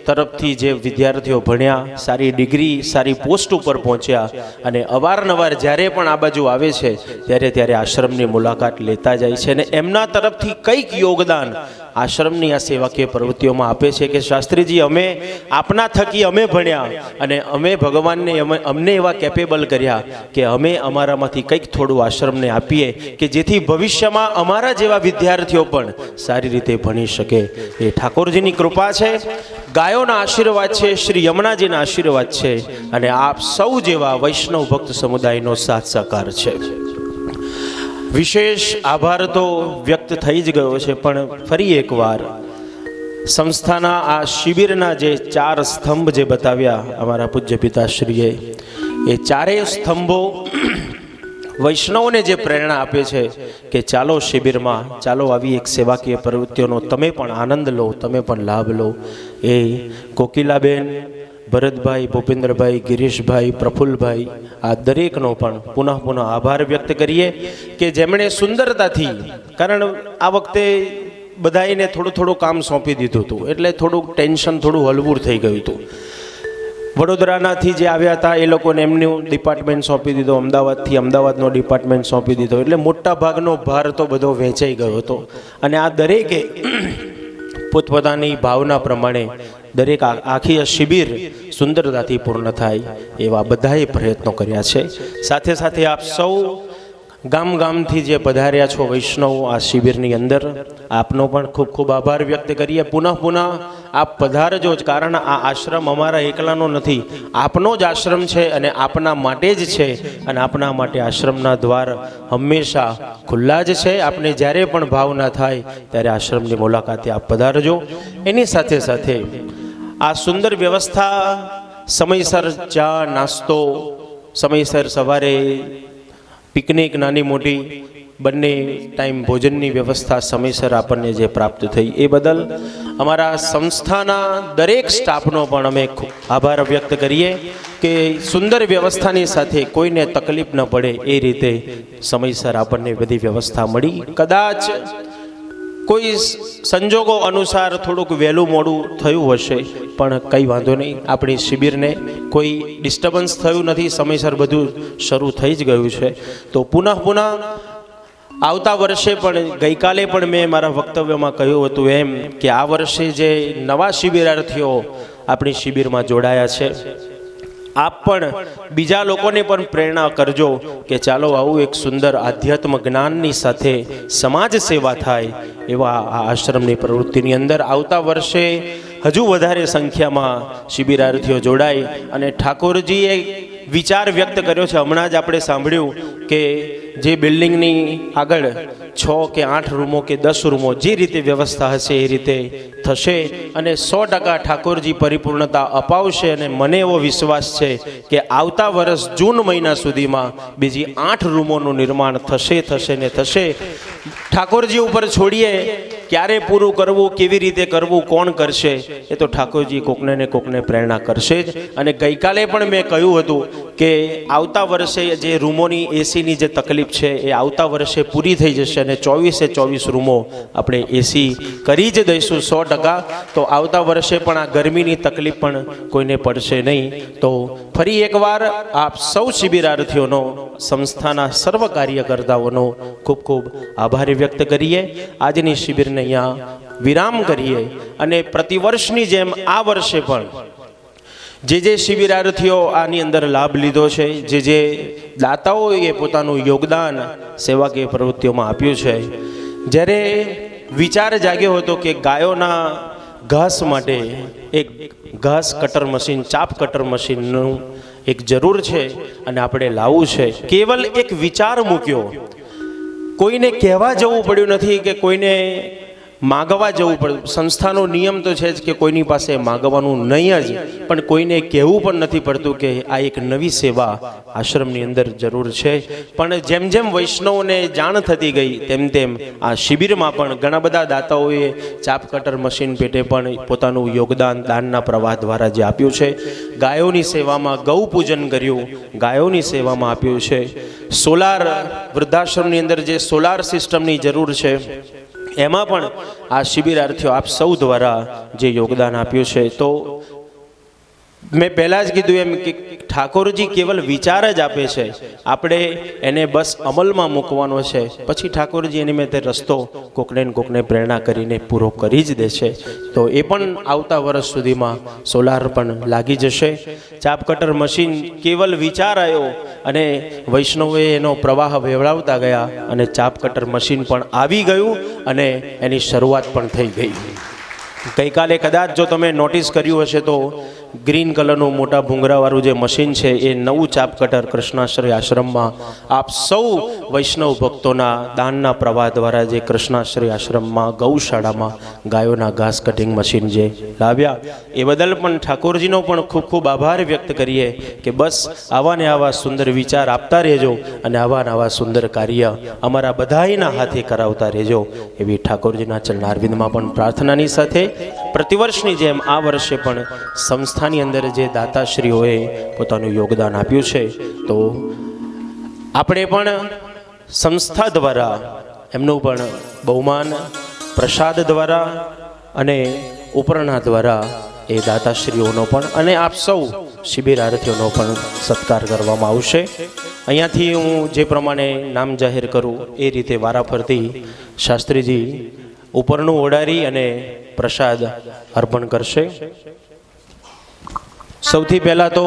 તરફથી જે વિદ્યાર્થીઓ ભણ્યા, સારી ડિગ્રી, સારી પોસ્ટ ઉપર પહોંચ્યા અને અવારનવાર જ્યારે પણ આ બાજુ આવે છે ત્યારે આશ્રમની મુલાકાત લેતા જાય છે અને એમના તરફથી કંઈક યોગદાન આશ્રમની આ સેવાકીય પ્રવૃત્તિઓમાં આપે છે કે શાસ્ત્રીજી અમે આપના થકી અમે ભણ્યા અને અમે ભગવાનને અમને એવા કેપેબલ કર્યા કે અમે અમારામાંથી કંઈક થોડું આશ્રમને આપીએ કે જેથી ભવિષ્યમાં અમારા જેવા વિદ્યાર્થીઓ પણ સારી રીતે ભણી શકે. એ ઠાકોરજીની કૃપા છે, ગાયોના આશીર્વાદ છે, શ્રી યમુનાજીના આશીર્વાદ છે અને આપ સૌ જેવા વૈષ્ણવ ભક્ત સમુદાયનો સાથ સહકાર છે. વિશેષ આભાર તો વ્યક્ત થઈ જ ગયો છે, પણ ફરી એકવાર સંસ્થાના આ શિબિરના જે 4 સ્તંભ જે બતાવ્યા અમારા પૂજ્ય પિતાશ્રીએ, એ ચારેય સ્તંભો વૈષ્ણવોને જે પ્રેરણા આપે છે કે ચાલો શિબિરમાં, ચાલો આવી એક સેવાકીય પ્રવૃત્તિઓનો તમે પણ આનંદ લો, તમે પણ લાભ લો. એ કોકિલાબેન, ભરતભાઈ, ભૂપેન્દ્રભાઈ, ગિરીશભાઈ, પ્રફુલ્લભાઈ, આ દરેકનો પણ પુનઃ આભાર વ્યક્ત કરીએ કે જેમણે સુંદરતાથી, કારણ આ વખતે બધાને થોડું કામ સોંપી દીધું હતું એટલે થોડુંક ટેન્શન થોડું હલવું થઈ ગયું હતું. વડોદરાનાથી જે આવ્યા હતા એ લોકોને એમનું ડિપાર્ટમેન્ટ સોંપી દીધો, અમદાવાદથી અમદાવાદનો ડિપાર્ટમેન્ટ સોંપી દીધો, એટલે મોટા ભાગનો ભાર તો બધો વહેંચાઈ ગયો હતો અને આ દરેકે પોતપોતાની ભાવના પ્રમાણે દરેક આખી શિબિર સુંદરતાથી પૂર્ણ થાય એવા બધાએ પ્રયત્નો કર્યા છે. સાથે સાથે આપ સૌ ગામ ગામથી જે પધાર્યા છો વૈષ્ણવ આ શિબિરની અંદર, આપનો પણ ખૂબ ખૂબ આભાર વ્યક્ત કરીએ. પુનઃ પુનઃ આપ પધારજો જ, કારણ આ આશ્રમ અમારા એકલાનો નથી, આપનો જ આશ્રમ છે અને આપના માટે જ છે. અને આપના માટે આશ્રમના દ્વાર હંમેશા ખુલ્લા જ છે. આપને જ્યારે પણ ભાવના થાય ત્યારે આશ્રમની મુલાકાતે આપ પધારજો. એની સાથે સાથે આ સુંદર વ્યવસ્થા, સમયસર ચા નાસ્તો, સમયસર સવારે પિકનિક નાની મોટી બંને ટાઈમ ભોજનની વ્યવસ્થા સમયસર આપણને જે પ્રાપ્ત થઈ એ બદલ અમારા સંસ્થાના દરેક સ્ટાફનો પણ અમે આભાર વ્યક્ત કરીએ કે સુંદર વ્યવસ્થાની સાથે કોઈને તકલીફ ન પડે એ રીતે સમયસર આપણને બધી વ્યવસ્થા મળી. કદાચ કોઈ સંજોગો અનુસાર થોડુંક વહેલું મોડું થયું હશે, પણ કંઈ વાંધો નહીં. આપણી શિબિરને કોઈ ડિસ્ટર્બન્સ થયું નથી, સમયસર બધું શરૂ થઈ જ ગયું છે. તો પુનઃ આવતા વર્ષે પણ, ગઈકાલે પણ મેં મારા વક્તવ્યમાં કહ્યું હતું એમ કે આ વર્ષે જે નવા શિબિરાર્થીઓ આપણી શિબિરમાં જોડાયા છે, આપ પણ બીજા લોકોને પણ પ્રેરણા કરજો કે ચાલો આવું એક સુંદર આધ્યાત્મ જ્ઞાનની સાથે સમાજ સેવા થાય એવા આ આશ્રમની પ્રવૃત્તિની અંદર આવતા વર્ષે હજુ વધારે સંખ્યામાં શિબિરાર્થીઓ જોડાય. અને ઠાકોરજીએ વિચાર વ્યક્ત કર્યો છે, હમણાં જ આપણે સાંભળ્યું કે જે બિલ્ડિંગની આગળ 6 કે 8 રૂમો કે 10 રૂમો જે રીતે વ્યવસ્થા હશે એ રીતે થશે અને 100% ઠાકોરજી પરિપૂર્ણતા અપાવશે. અને મને એવો વિશ્વાસ છે કે આવતા વર્ષ જૂન મહિના સુધીમાં બીજી 8 રૂમોનું નિર્માણ થશે ને થશે. ઠાકોરજી ઉપર છોડીએ, ક્યારે પૂરું કરવું, કેવી રીતે કરવું, કોણ કરશે, એ તો ઠાકોરજી કોકને ને કોકને પ્રેરણા કરશે જ. અને ગઈકાલે પણ મેં કહ્યું હતું કે આવતા વર્ષે જે રૂમોની એસીની જે તકલીફ છે એ આવતા વર્ષે પૂરી થઈ જશે અને 24 રૂમો આપણે એસી કરી જ દઈશું 100%. તો આવતા વર્ષે પણ આ ગરમીની તકલીફ પણ કોઈને પડશે નહીં. તો ફરી એકવાર આપ સૌ શિબિરાર્થીઓનો, સંસ્થાના સર્વ કાર્યકર્તાઓનો ખૂબ ખૂબ આભાર વ્યક્ત કરીએ. આજની શિબિરને અહીંયા વિરામ કરીએ અને પ્રતિવર્ષની જેમ આ વર્ષે પણ જે શિબિરાર્થીઓ આની અંદર લાભ લીધો છે, જે દાતાઓએ પોતાનું યોગદાન સેવાકીય પ્રવૃત્તિઓમાં આપ્યું છે, જ્યારે વિચાર જાગ્યો હતો કે ગાયોના ઘાસ માટે એક ઘાસ કટર મશીન, ચાપ કટર મશીનનું એક જરૂર છે અને આપણે લાવવું છે, કેવલ એક વિચાર મૂક્યો. કોઈને કહેવા જવું પડ્યું નથી કે કોઈને માગવા જવું પડ્યું. સંસ્થાનો નિયમ તો છે જ કે કોઈની પાસે માગવાનું નહીં જ, પણ કોઈને કહેવું પણ નથી પડતું કે આ એક નવી સેવા આશ્રમની અંદર જરૂર છે. પણ જેમ જેમ વૈષ્ણવને જાણ થતી ગઈ તેમ આ શિબિરમાં પણ ઘણા બધા દાતાઓએ ચાપ કટર મશીન પેટે પણ પોતાનું યોગદાન દાનના પ્રવાહ દ્વારા જે આપ્યું છે. ગાયોની સેવામાં ગૌ પૂજન કર્યું, ગાયોની સેવામાં આપ્યું છે. સોલાર વૃદ્ધાશ્રમની અંદર જે સોલાર સિસ્ટમની જરૂર છે એમાં પણ આ શિબિરાર્થીઓ આપ સૌ દ્વારા જે યોગદાન આપ્યું છે. તો મેં પહેલાં જ કીધું એમ કે ઠાકોરજી કેવલ વિચાર જ આપે છે, આપણે એને બસ અમલમાં મૂકવાનો છે. પછી ઠાકોરજી એની મેં તે રસ્તો કોકને પ્રેરણા કરીને પૂરો કરી જ દે છે. તો એ પણ આવતા વર્ષ સુધીમાં સોલાર પણ લાગી જશે. ચાપ કટર મશીન કેવલ વિચાર આવ્યો અને વૈષ્ણવે એનો પ્રવાહ વેવડાવતા ગયા અને ચાપ કટર મશીન પણ આવી ગયું અને એની શરૂઆત પણ થઈ ગઈ. ગઈકાલે કદાચ જો તમે નોટિસ કર્યું હશે તો ગ્રીન કલરનું મોટા ભૂંગરાવાળું જે મશીન છે એ નવું ચાપ કટર કૃષ્ણાશ્રય આશ્રમમાં આપ સૌ વૈષ્ણવ ભક્તોના દાનના પ્રવાહ દ્વારા જે કૃષ્ણાશ્રય આશ્રમમાં ગૌશાળામાં ગાયોના ઘાસ કટિંગ મશીન જે લાવ્યા એ બદલ પણ ઠાકોરજીનો પણ ખૂબ ખૂબ આભાર વ્યક્ત કરીએ કે બસ આવા ને આવા સુંદર વિચાર આપતા રહેજો અને આવા સુંદર કાર્ય અમારા બધાયના હાથે કરાવતા રહેજો એવી ઠાકોરજીના ચરણારવિંદમાં પણ પ્રાર્થનાની સાથે પ્રતિવર્ષની જેમ આ વર્ષે પણ સંસ્થાની અંદર જે દાતાશ્રીઓએ પોતાનું યોગદાન આપ્યું છે તો આપણે પણ સંસ્થા દ્વારા એમનું પણ બહુમાન પ્રસાદ દ્વારા અને ઉપરના દ્વારા એ દાતાશ્રીઓનો પણ અને આપ સૌ શિબિરાર્થીઓનો પણ સત્કાર કરવામાં આવશે. અહીંયાથી હું જે પ્રમાણે નામ જાહેર કરું એ રીતે વારાફરતી શાસ્ત્રીજી ઉપરનું ઓડારી અને પ્રસાદ અર્પણ કરશે. સૌથી પહેલાં તો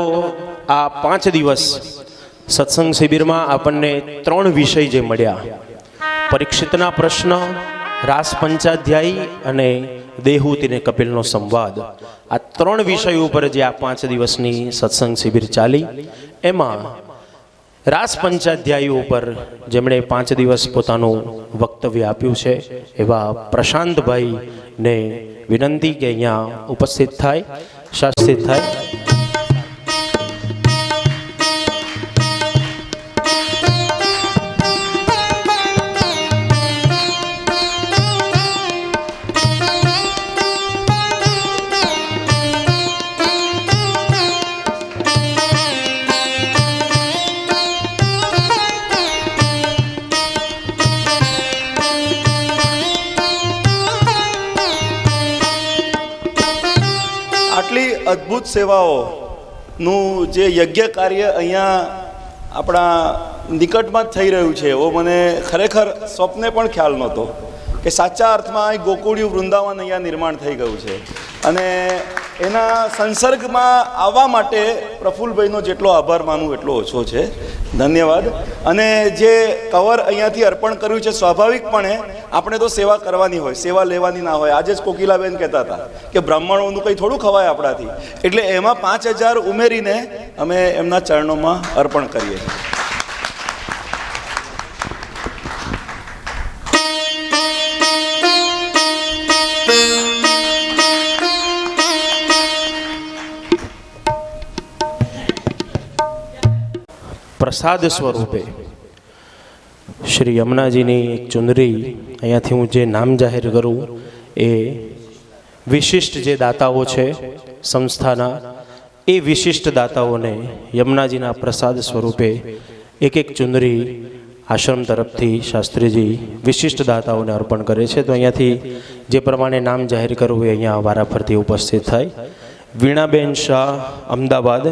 આ 5 દિવસ સત્સંગ શિબિરમાં આપણને 3 વિષય જે મળ્યા, પરીક્ષિતના પ્રશ્ન, રાસ પંચાધ્યાયી અને દેહૂતિ ને કપિલનો સંવાદ, આ 3 વિષયો ઉપર જે આ 5 દિવસની સત્સંગ શિબિર ચાલી, એમાં રાસ પંચાધ્યાયી ઉપર જેમણે 5 દિવસ પોતાનું વક્તવ્ય આપ્યું છે એવા પ્રશાંતભાઈને વિનંતી કે અહીંયા ઉપસ્થિત થાય, શાસ્ત્રિત થાય. આટલી અદ્ભુત સેવાઓનું જે યજ્ઞ કાર્ય અહીંયા આપણા નિકટમાં જ થઈ રહ્યું છે એવો મને ખરેખર સ્વપ્ને પણ ખ્યાલ નહોતો કે સાચા અર્થમાં અહીં ગોકુળિયું વૃંદાવન અહીંયા નિર્માણ થઈ ગયું છે. અને એના સંસર્ગમાં આવવા માટે પ્રફુલ્લભાઈનો જેટલો આભાર માનું એટલો ઓછો છે. ધન્યવાદ. અને જે કવર અહીંયાથી અર્પણ કર્યું છે, સ્વાભાવિકપણે આપણે તો સેવા કરવાની હોય, સેવા લેવાની ના હોય. આજે જ કોકિલાબેન કહેતા હતા કે બ્રાહ્મણોનું કંઈ થોડું ખવાય આપણાથી, એટલે એમાં 5000 ઉમેરીને અમે એમના ચરણોમાં અર્પણ કરીએ છીએ. પ્રસાદ સ્વરૂપે શ્રી યમુનાજીની એક ચુંદડી, અહીંયાથી હું જે નામ જાહેર કરું એ વિશિષ્ટ જે દાતાઓ છે સંસ્થાના, એ વિશિષ્ટ દાતાઓને યમુનાજીના પ્રસાદ સ્વરૂપે એક ચુંદડી આશ્રમ તરફથી શાસ્ત્રીજી વિશિષ્ટ દાતાઓને અર્પણ કરે છે. તો અહીંયાથી જે પ્રમાણે નામ જાહેર કરવું એ અહીંયા વારાફરતી ઉપસ્થિત થાય. વીણાબેન શાહ, અમદાવાદ.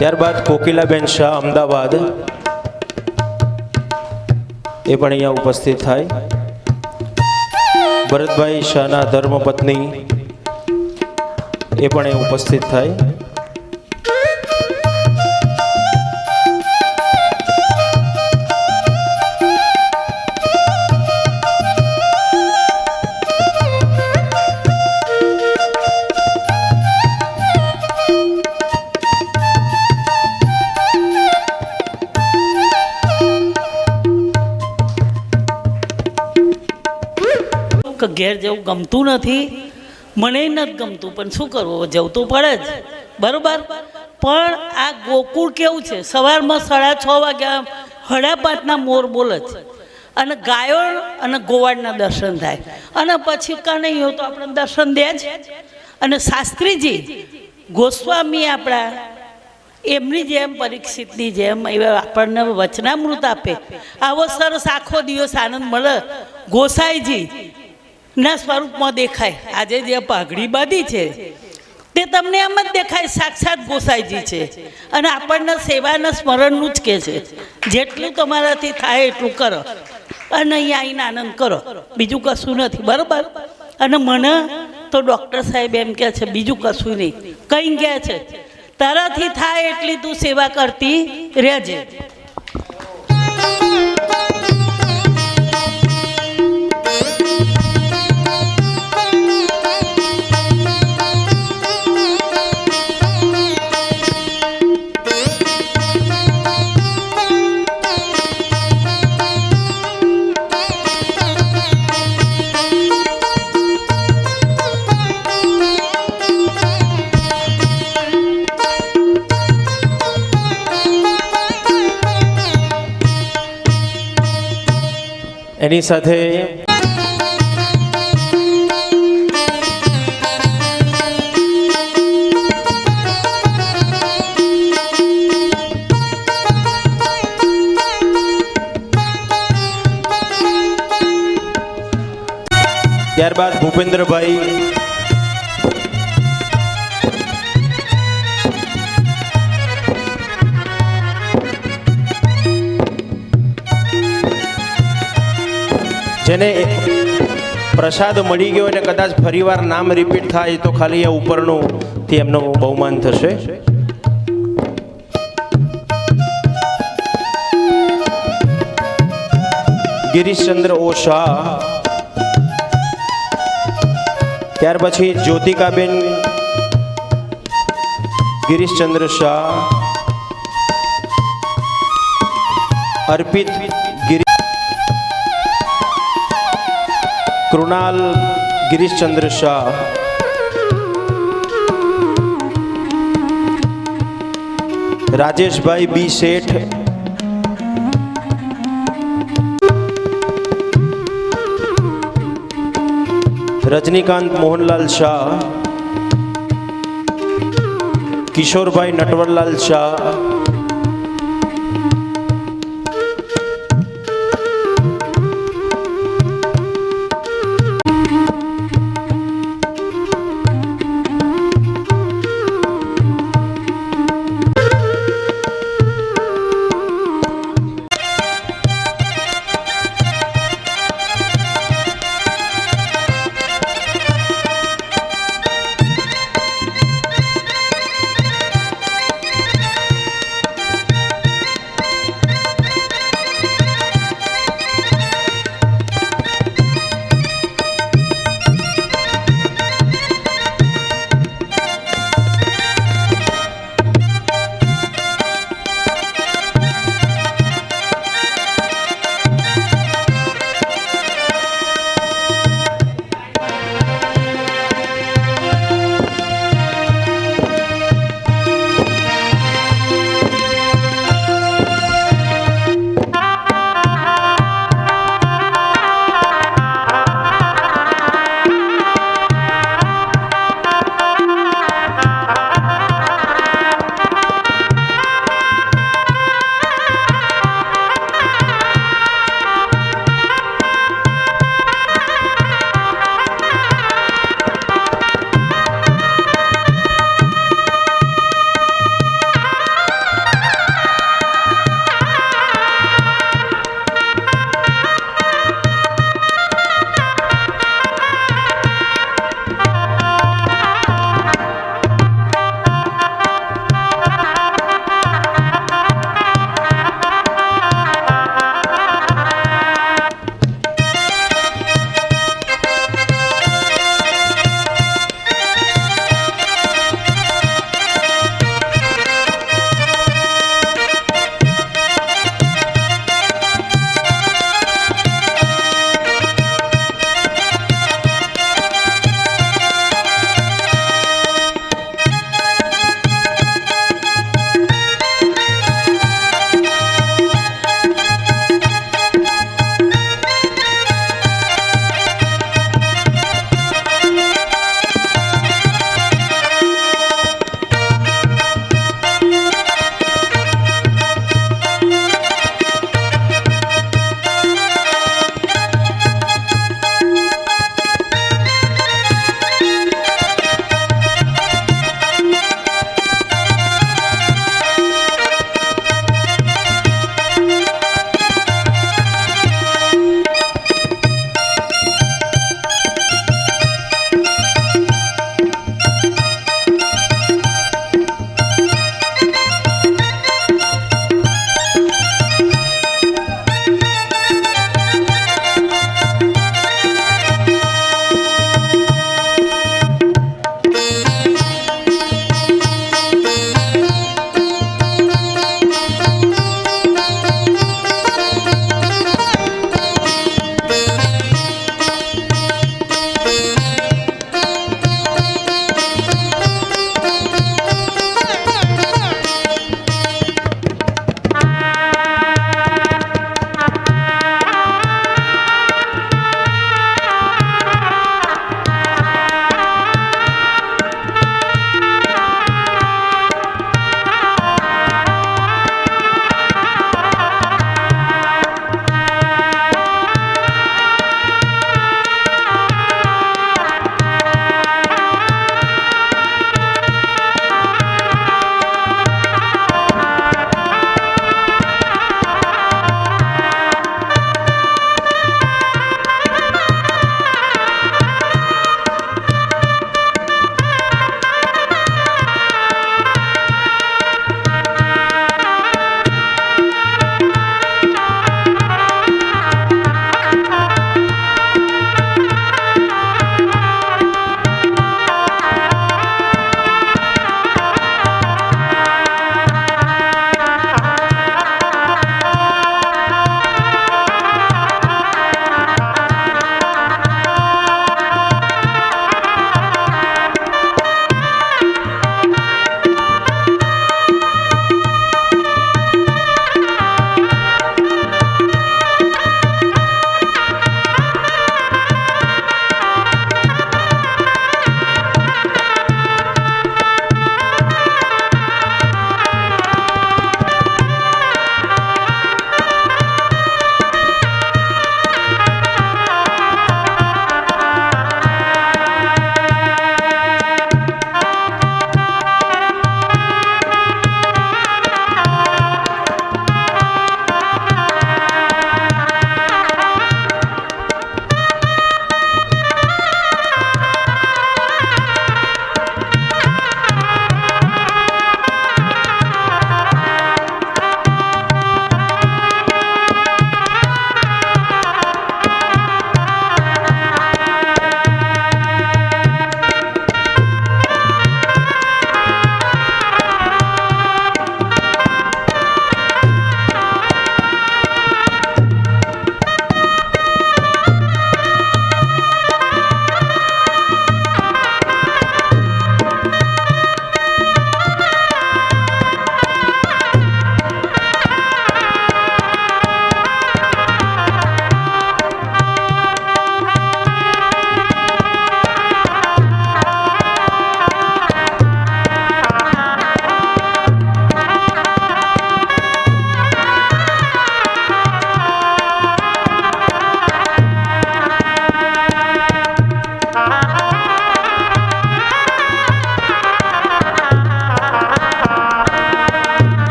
ત્યારબાદ કોકિલાબેન શાહ, અમદાવાદ, એ પણ અહીંયા ઉપસ્થિત થાય. ભરતભાઈ શાહના ધર્મપત્ની, એ પણ અહીં ઉપસ્થિત થાય. ઘેર જવું ગમતું નથી, મને નથી ગમતું, પણ શું કરવું, જવું તો પડે જ, બરાબર. પણ આ ગોકુળ કેવું છે, સવારમાં 6:30 વાગ્યા 5:30ના મોર બોલે છે, અને ગાયો અને ગોવાળના દર્શન થાય, અને પછી કનૈયો તો આપણે દર્શન દે જ. અને શાસ્ત્રીજી ગોસ્વામી આપણા એમની જેમ, પરીક્ષિતની જેમ એવા આપણને વચનામૃત આપે. આવો સરસ આખો દિવસ આનંદ મળે. ગોસાઈજી ના સ્વરૂપમાં દેખાય. આજે જે પાઘડી બાંધી છે તે તમને એમ જ દેખાય સાક્ષાત ગોસાઈજી છે, અને આપણને સેવાના સ્મરણનું જ કહે છે. જેટલું તમારાથી થાય એટલું કરો, અને અહીંયા આવીને આનંદ કરો, બીજું કશું નથી, બરાબર. અને મને તો ડૉક્ટર સાહેબ એમ કહે છે બીજું કશું નહીં, કંઈ કહે છે તારાથી થાય એટલી તું સેવા કરતી રહેજે. એની સાથે ત્યારબાદ ભૂપેન્દ્રભાઈ, જેને પ્રસાદ મળી ગયો અને કદાચ ફરીવાર નામ રિપીટ થાય તો ખાલી આ ઉપરનું થી એમનું બહુમાન થશે. ગિરીશચંદ્ર ઓ શાહ, ત્યાર પછી જ્યોતિકાબેન ગિરીશચંદ્ર શાહ, અર્પિત ગિરી, કૃણાલ ગિરીશચંદ્ર શાહ, રાજેશભાઈ બી શેઠ, રજનીકાંત મોહનલાલ શાહ, કિશોરભાઈ નટવરલાલ શાહ,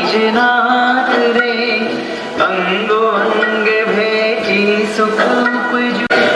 નિજનાથ રે અંગો અંગ ભેટી સુખ ઉપજુ